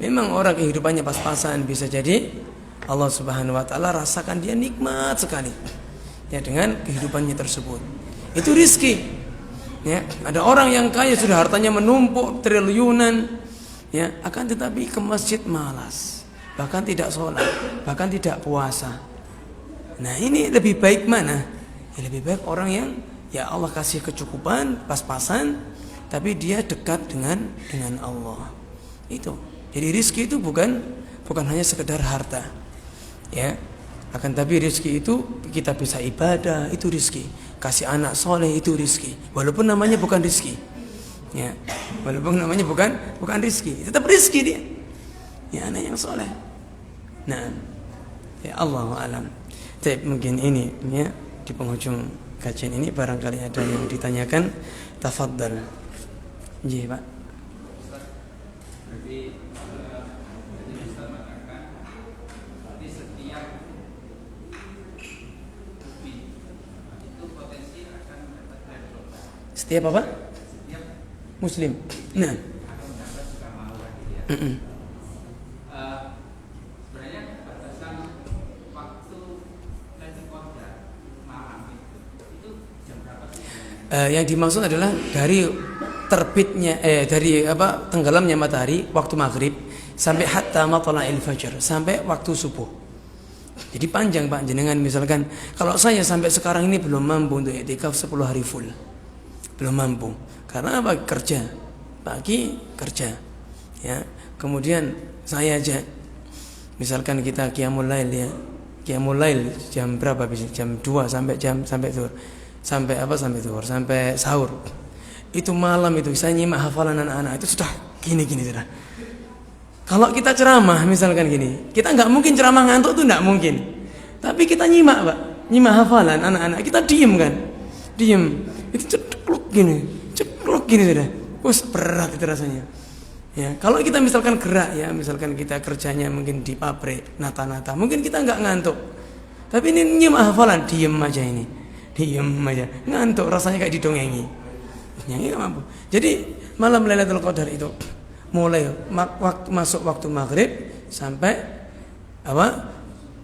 Memang orang kehidupannya pas-pasan, bisa jadi Allah Subhanahu wa taala rasakan dia nikmat sekali. Ya, dengan kehidupannya tersebut. Itu rizki. Ya, ada orang yang kaya sudah hartanya menumpuk triliunan, ya, akan tetapi ke masjid malas, bahkan tidak sholat, bahkan tidak puasa. Nah, ini lebih baik mana? Ya, lebih baik orang yang ya Allah kasih kecukupan, pas-pasan, tapi dia dekat dengan Allah. Itu. Jadi rizki itu bukan hanya sekedar harta, ya. Akan tapi rizki itu kita bisa ibadah, itu rizki. Kasih anak soleh itu rizki, walaupun namanya bukan rizki, ya. Walaupun namanya bukan rizki, tetap rizki dia. Ya, anak yang soleh. Nah, ya Allahu a'lam. Tapi mungkin ini ya di penghujung kajian ini barangkali ada yang ditanyakan, tafadhal. Iya, Pak. Setiap apa? Muslim. Nah. Sebenarnya batasan waktu Lailatul Qadar malam itu jam berapa sih? Yang dimaksud adalah dari terbitnya dari tenggelamnya matahari waktu maghrib sampai hatta matla'il fajr, sampai waktu subuh. Jadi panjang Pak jenengan, misalkan kalau saya sampai sekarang ini belum mampu untuk i'tikaf 10 hari full. Belum mampu. Karena apa? Kerja. Pagi kerja. Ya. Kemudian saya aja misalkan kita qiyamul lail ya. Qiyamul lail jam berapa bisa? Jam 2 sampai zuhur. Sampai zuhur, sampai sahur. Itu malam itu saya nyimak hafalan anak-anak itu sudah gini sudah. Kalau kita ceramah misalkan gini, kita nggak mungkin ceramah ngantuk tuh nggak mungkin. Tapi kita nyimak Pak, nyimak hafalan anak-anak, kita diem kan, diem. Itu cekluk gini sudah. Berat itu rasanya. Ya, kalau kita misalkan gerak ya, misalkan kita kerjanya mungkin di pabrik, nata-nata, mungkin kita nggak ngantuk. Tapi ini nyimak hafalan, diem aja ini, diem aja, ngantuk rasanya kayak didongengi. Yang nggak mampu. Jadi malam Lailatul Qadar itu mulai masuk waktu maghrib sampai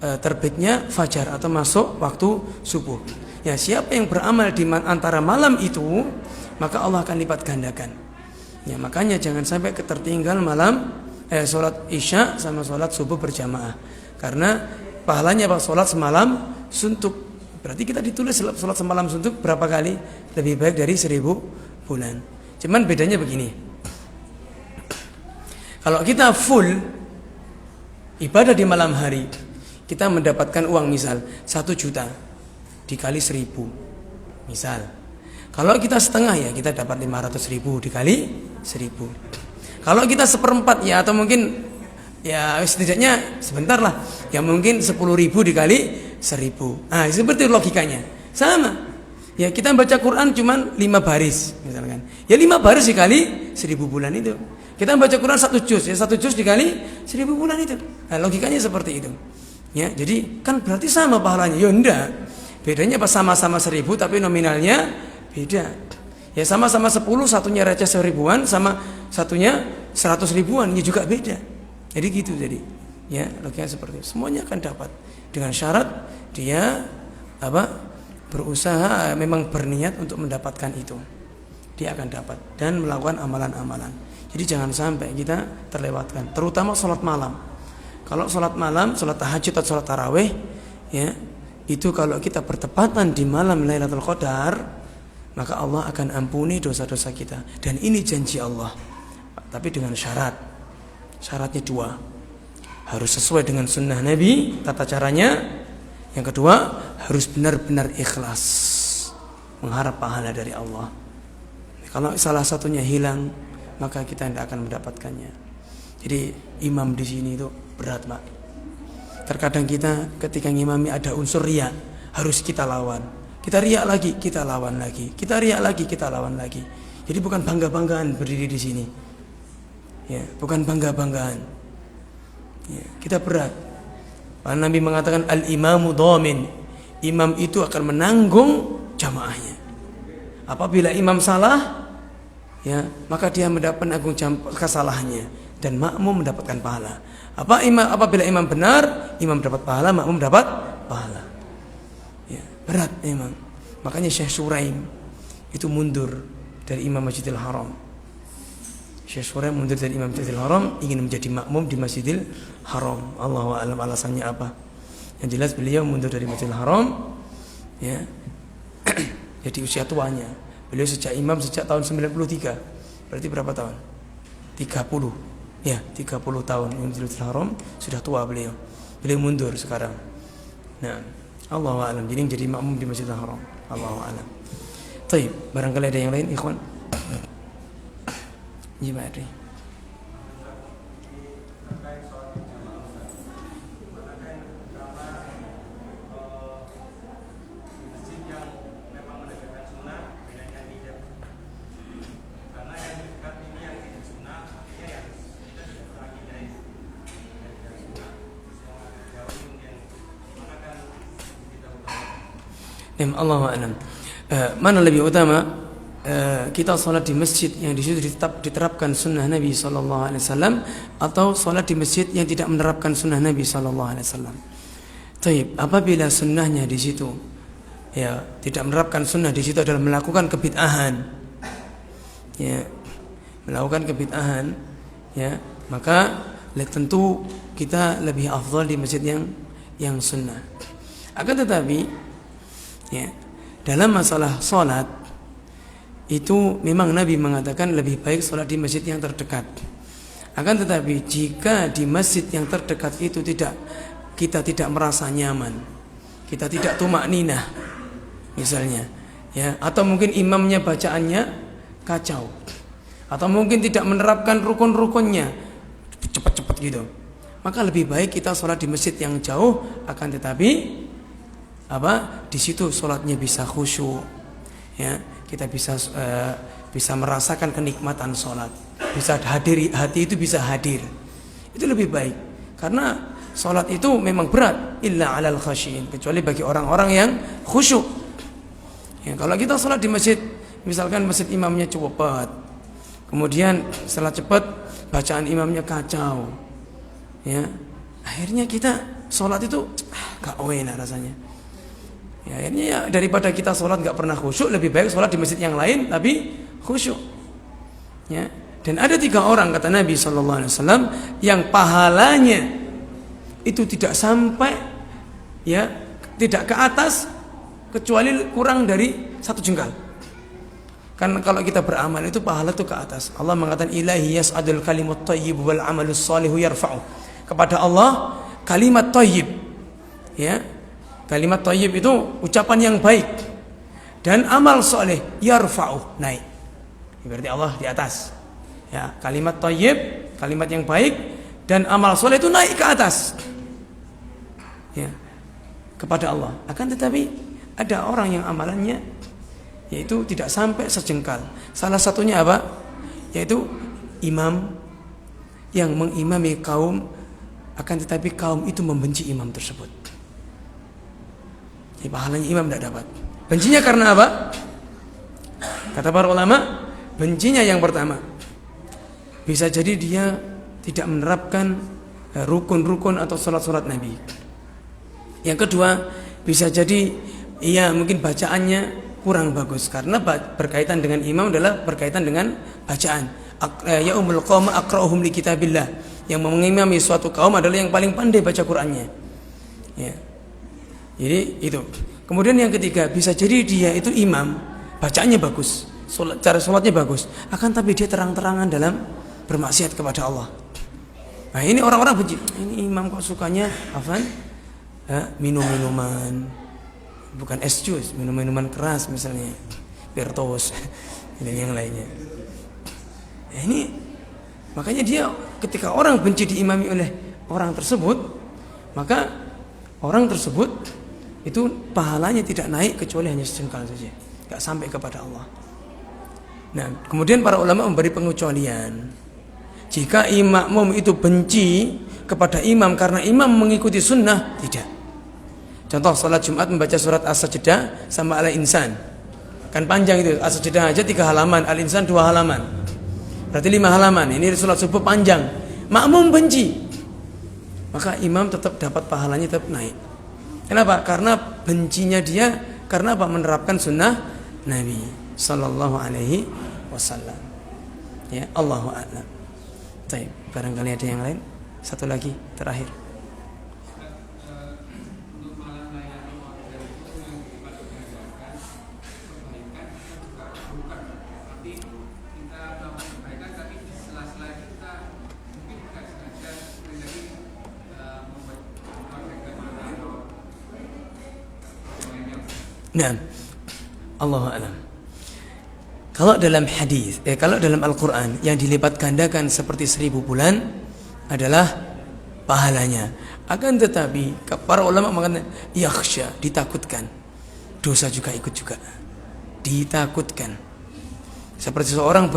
terbitnya fajar atau masuk waktu subuh. Ya, siapa yang beramal di antara malam itu, maka Allah akan lipat gandakan. Ya, makanya jangan sampai ketertinggal malam sholat isya sama sholat subuh berjamaah. Karena pahalanya Pak sholat semalam suntuk. Berarti kita ditulis sholat semalam suntuk berapa kali? Lebih baik dari 1000 bulan. Cuman bedanya begini. Kalau kita full ibadah di malam hari, kita mendapatkan uang misal 1 juta dikali 1000 misal. Kalau kita setengah ya kita dapat 500.000 dikali 1000. Kalau kita 1/4 ya, atau mungkin ya setidaknya sebentar lah, ya mungkin 10.000 dikali 1000. Nah seperti logikanya sama. Ya kita baca Quran cuman 5 baris misalkan. Ya 5 baris dikali 1000 bulan itu. Kita baca Quran 1 juz, ya 1 juz dikali 1000 bulan itu. Nah, logikanya seperti itu. Ya, jadi kan berarti sama pahalanya. Ya enggak. Bedanya pas sama-sama 1000 tapi nominalnya beda. Ya sama-sama 10, satunya receh 1000-an sama satunya 100 ribuan, ya juga beda. Jadi gitu jadi. Ya, logikanya seperti itu. Semuanya akan dapat dengan syarat dia berusaha memang berniat untuk mendapatkan itu. Dia akan dapat dan melakukan amalan-amalan. Jadi jangan sampai kita terlewatkan, terutama sholat malam. Kalau sholat malam, sholat tahajud atau sholat tarawih, ya itu kalau kita bertepatan di malam Lailatul Qadar, maka Allah akan ampuni dosa-dosa kita. Dan ini janji Allah. Tapi dengan syarat. Syaratnya 2. Harus sesuai dengan sunnah Nabi, tata caranya. Yang kedua, harus benar-benar ikhlas, mengharap pahala dari Allah. Kalau salah satunya hilang, maka kita tidak akan mendapatkannya. Jadi imam di sini itu berat Pak. Terkadang kita ketika ngimami ada unsur riya, harus kita lawan. Kita riya lagi, kita lawan lagi. Kita riya lagi, kita lawan lagi. Jadi bukan bangga-banggaan berdiri di sini. Ya, bukan bangga-banggaan. Ya, kita berat. Pak Nabi mengatakan al-imamu dhamin. Imam itu akan menanggung jamaahnya. Apabila imam salah, ya, maka dia mendapat penanggung kesalahannya dan makmum mendapatkan pahala. Apabila imam benar, imam dapat pahala, makmum dapat pahala. Ya, berat memang. Makanya Syekh Suraim itu mundur dari Imam Masjidil Haram. Syekh Suraim mundur dari Imam Masjidil Haram ingin menjadi makmum di Masjidil Haram. Allahu a'lam alasannya apa. Yang jelas beliau mundur dari Masjidil Haram ya. Jadi usia tuanya. Beliau sejak imam sejak tahun 93. Berarti berapa tahun? 30. Ya, 30 tahun Imam Masjidil Haram, sudah tua beliau. Beliau mundur sekarang. Nah, Allahu a'lam. Jadi makmum di Masjidil Haram. Allahu a'lam. Baik, barangkali ada yang lain, ikhwan. Gimana? Allahu a'lam. Mana lebih utama kita sholat di masjid yang di situ diterapkan sunnah Nabi SAW, atau sholat di masjid yang tidak menerapkan sunnah Nabi SAW. Taib, apabila sunnahnya di situ ya tidak menerapkan sunnah di situ adalah melakukan kebid'ahan, ya melakukan kebid'ahan, ya maka tentu kita lebih afdal di masjid yang sunnah. Akan tetapi ya dalam masalah sholat itu memang Nabi mengatakan lebih baik sholat di masjid yang terdekat. Akan tetapi jika di masjid yang terdekat itu kita tidak merasa nyaman, kita tidak tumakninah misalnya, ya, atau mungkin imamnya bacaannya kacau, atau mungkin tidak menerapkan rukun-rukunnya cepat-cepat gitu, maka lebih baik kita sholat di masjid yang jauh. Akan tetapi di situ sholatnya bisa khusyuk, ya, kita bisa merasakan kenikmatan sholat, bisa hadir, hati itu bisa hadir. Itu lebih baik, karena sholat itu memang berat, illa alal khasyin, kecuali bagi orang-orang yang khusyuk. Ya, kalau kita sholat di masjid, misalkan masjid imamnya cepat, kemudian setelah cepat bacaan imamnya kacau, ya, akhirnya kita sholat itu gak enak rasanya. Ya, akhirnya ya, daripada kita sholat gak pernah khusyuk, lebih baik sholat di masjid yang lain tapi khusyuk. Ya. Dan ada 3 orang kata Nabi SAW yang pahalanya itu tidak sampai, ya, tidak ke atas kecuali kurang dari 1 jengkal. Kan kalau kita beramal itu pahala itu ke atas. Allah mengatakan ilahi yas'adul kalimut thayyib wal amalus shalihu yarfa'u. Kepada Allah kalimat thayyib, ya, kalimat thayyib itu ucapan yang baik, dan amal soleh yarfa'u, naik. Berarti Allah di atas. Ya, kalimat thayyib, kalimat yang baik, dan amal soleh itu naik ke atas. Ya, kepada Allah. Akan tetapi ada orang yang amalannya yaitu tidak sampai sejengkal. Salah satunya apa? Yaitu imam yang mengimami kaum, akan tetapi kaum itu membenci imam tersebut. Jadi pahalanya imam tidak dapat. Bencinya karena apa? Kata para ulama, bencinya yang pertama, bisa jadi dia tidak menerapkan rukun-rukun atau sholat-sholat Nabi. Yang kedua, bisa jadi ia mungkin bacaannya kurang bagus, karena berkaitan dengan imam adalah berkaitan dengan bacaan. Ya umul qaum aqra'uhum li kitabillah, yang mengimami suatu kaum adalah yang paling pandai baca Qur'annya. Ya. Jadi itu. Kemudian yang ketiga, bisa jadi dia itu imam, bacaannya bagus, cara sholatnya bagus, akan tapi dia terang-terangan dalam bermaksiat kepada Allah. Nah ini orang-orang benci, ini imam kok sukanya minum-minuman, bukan es jus, minum-minuman keras misalnya, Bertos dan yang lainnya. Nah, ini makanya dia ketika orang benci diimami oleh orang tersebut, maka orang tersebut itu pahalanya tidak naik kecuali hanya sejengkal saja, gak sampai kepada Allah. Nah, kemudian para ulama memberi pengecualian. Jika makmum itu benci kepada imam karena imam mengikuti sunnah, tidak. Contoh salat Jumat membaca surat As-Sajdah sama Al-Insan, kan panjang itu. As-Sajdah aja 3 halaman, Al-Insan 2 halaman, berarti 5 halaman. Ini salat subuh panjang, makmum benci, maka imam tetap dapat pahalanya, tetap naik. Kenapa? Karena bencinya dia karena apa? Menerapkan sunnah Nabi Sallallahu Alaihi Wasallam. Ya, Allahu a'lam. Baik, barangkali ada yang lain. Satu lagi terakhir. Nah, Allahu a'lam. Kalau dalam hadis, kalau dalam Al-Quran yang dilipat gandakan seperti 1000 bulan adalah pahalanya. Akan tetapi para ulama mengatakan yakhsha, ditakutkan. Dosa juga ikut juga, ditakutkan. Seperti seorang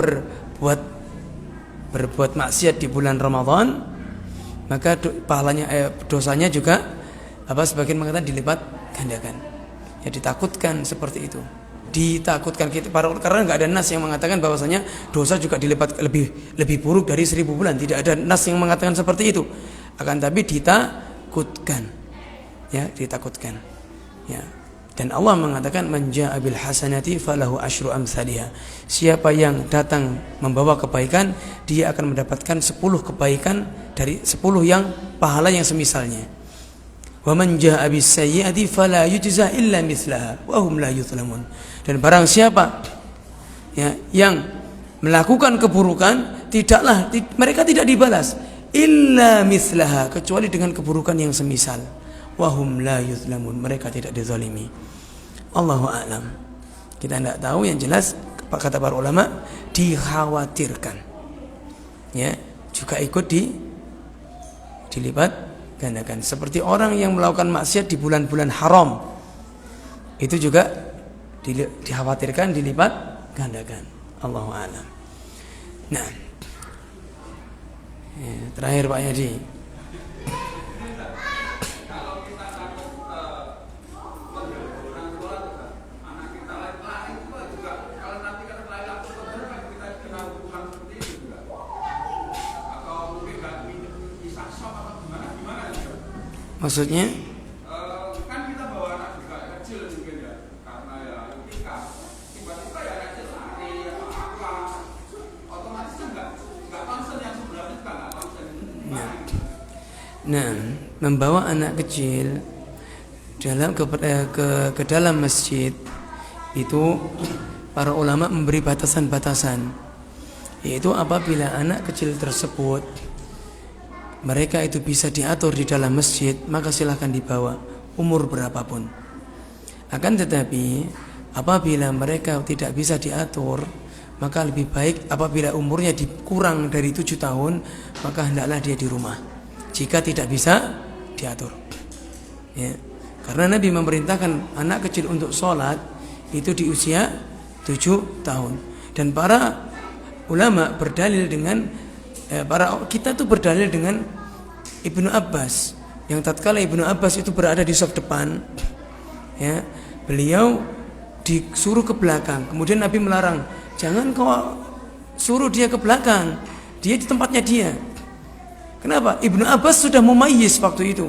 berbuat maksiat di bulan Ramadan, maka pahalanya dosanya juga sebagian mengatakan dilipat gandakan. Ya, ditakutkan seperti itu, ditakutkan kita karena nggak ada nas yang mengatakan bahwasanya dosa juga dilipat lebih buruk dari 1000 bulan. Tidak ada nas yang mengatakan seperti itu. Akan tapi ditakutkan, ya, ditakutkan, ya. Dan Allah mengatakan man jaa'a bil hasanati falahu asyru amsalihha. Siapa yang datang membawa kebaikan, dia akan mendapatkan 10 kebaikan dari 10 yang pahala yang semisalnya. Wa man jaa'a bis sayyi'ati fala yujza illa mithlaha wa hum la yuzlamun. Dan barang siapa, ya, yang melakukan keburukan, mereka tidak dibalas illa mithlaha, kecuali dengan keburukan yang semisal. Wa hum la yuzlamun, mereka tidak dizalimi. Allahu a'lam. Kita tidak tahu, yang jelas kata para ulama dikhawatirkan, ya, juga ikut dilipat gandakan. Seperti orang yang melakukan maksiat di bulan-bulan haram, itu juga dikhawatirkan dilipat gandakan. Allahu a'lam. Nah, ya, terakhir Pak Yadi. Maksudnya? Kan kita bawa anak juga kecil mungkin ya, karena ya ketika tiba-tiba ya kecil lari atau apa, otomatis kan nggak concern yang sebenarnya juga nggak concern. Nah, membawa anak kecil ke dalam masjid itu para ulama memberi batasan-batasan, yaitu apabila anak kecil tersebut mereka itu bisa diatur di dalam masjid, maka silahkan dibawa umur berapapun. Akan tetapi apabila mereka tidak bisa diatur, maka lebih baik apabila umurnya dikurang dari 7 tahun, maka hendaklah dia di rumah jika tidak bisa diatur, ya. Karena Nabi memerintahkan anak kecil untuk sholat itu di usia 7 tahun. Dan para ulama berdalil dengan kita tuh berdalil dengan Ibnu Abbas, yang tatkala Ibnu Abbas itu berada di saf depan, ya, beliau disuruh ke belakang. Kemudian Nabi melarang, jangan kau suruh dia ke belakang, dia di tempatnya dia. Kenapa? Ibnu Abbas sudah mumayyiz waktu itu.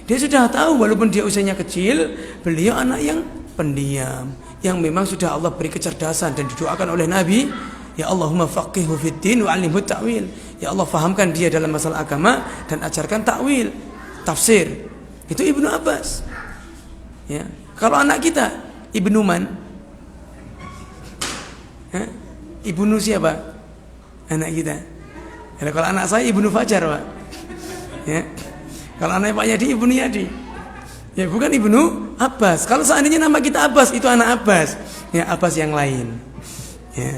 Dia sudah tahu walaupun dia usianya kecil, beliau anak yang pendiam, yang memang sudah Allah beri kecerdasan dan didoakan oleh Nabi, ya Allahumma faqihhu fid din wa 'allimhu ta'wil. Ya Allah, fahamkan dia dalam masalah agama dan ajarkan takwil, tafsir. Itu Ibnu Abbas. Ya. Kalau anak kita Ibnu Man, Ibnu siapa? Anak kita. Ya, kalau anak saya Ibnu Fajar, Pak. Ya. Kalau anak Pak Yadi Ibnu Yadi. Ya, bukan Ibnu Abbas. Kalau seandainya nama kita Abbas, itu anak Abbas. Ya, Abbas yang lain. Ya.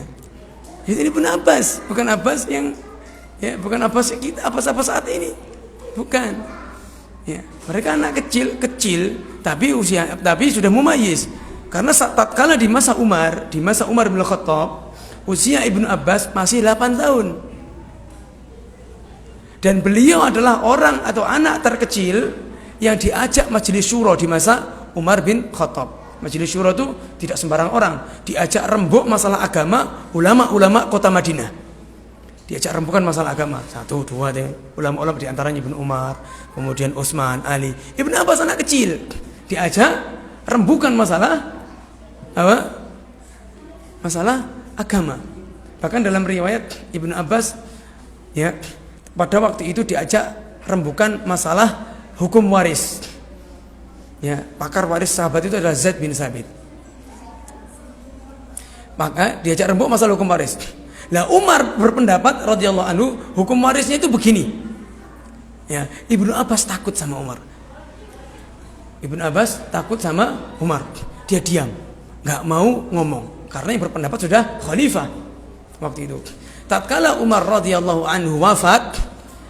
Itu Ibnu Abbas, bukan Abbas yang, ya, bukan Abbas yang kita, Abbas saat ini. Bukan. Ya, mereka anak kecil tapi sudah mumayyiz. Karena tatkala di masa Umar bin Khattab, usia Ibnu Abbas masih 8 tahun. Dan beliau adalah orang atau anak terkecil yang diajak majelis syura di masa Umar bin Khattab. Majelis syura itu tidak sembarang orang, diajak rembuk masalah agama ulama-ulama kota Madinah. Diajak rembukan masalah agama. 1, 2 ulama-ulama di antaranya Ibnu Umar, kemudian Utsman, Ali. Ibnu Abbas anak kecil diajak rembukan masalah apa? Masalah agama. Bahkan dalam riwayat Ibnu Abbas, ya, pada waktu itu diajak rembukan masalah hukum waris. Ya, pakar waris sahabat itu adalah Zaid bin Sabit. Maka diajak rembuk masalah hukum waris. Lah Umar berpendapat radhiyallahu anhu, hukum warisnya itu begini. Ya, Ibnu Abbas takut sama Umar. Ibnu Abbas takut sama Umar. Dia diam, enggak mau ngomong karena yang berpendapat sudah khalifah waktu itu. Tatkala Umar radhiyallahu anhu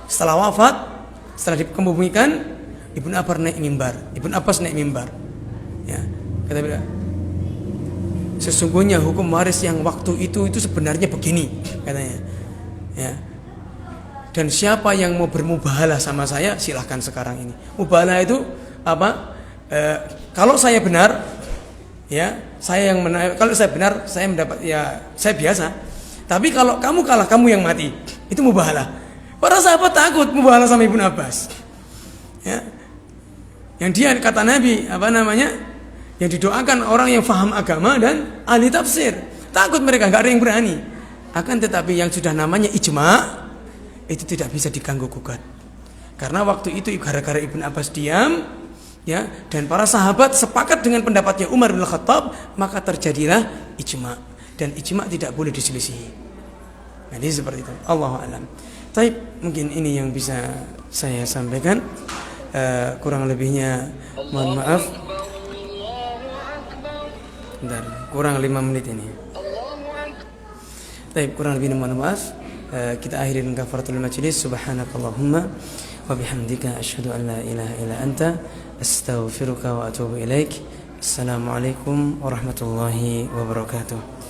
setelah dikebumikan, Ibnu Abbas naik mimbar. Ya, kata beliau, sesungguhnya hukum waris yang waktu itu sebenarnya begini, katanya. Ya. Dan siapa yang mau bermubahalah sama saya, silahkan sekarang ini. Mubahalah itu apa? Kalau saya benar, ya saya yang kalau saya benar saya mendapat ya saya biasa. Tapi kalau kamu kalah kamu yang mati. Itu mubahalah. Para sahabat takut mubahalah sama Ibnu Abbas. Ya. Yang dia kata Nabi yang didoakan orang yang faham agama dan ahli tafsir. Takut mereka, nggak ada yang berani. Akan tetapi yang sudah namanya ijma itu tidak bisa diganggu gugat. Karena waktu itu gara-gara Ibnu Abbas diam, ya, dan para sahabat sepakat dengan pendapatnya Umar bin Khattab, maka terjadilah ijma. Dan ijma tidak boleh diselisihi. Jadi seperti itu. Allahu a'lam. Baik, mungkin ini yang bisa saya sampaikan. Kurang lebihnya mohon maaf. Bentar, kurang 5 menit ini. Baik, kurang lebihnya mohon maaf. Kita akhiri dengan kafaratul majlis. Subhanakallahumma wa bihamdika asyhadu an la ilaha illa anta astaghfiruka wa atubu ilaik. Assalamualaikum warahmatullahi wabarakatuh.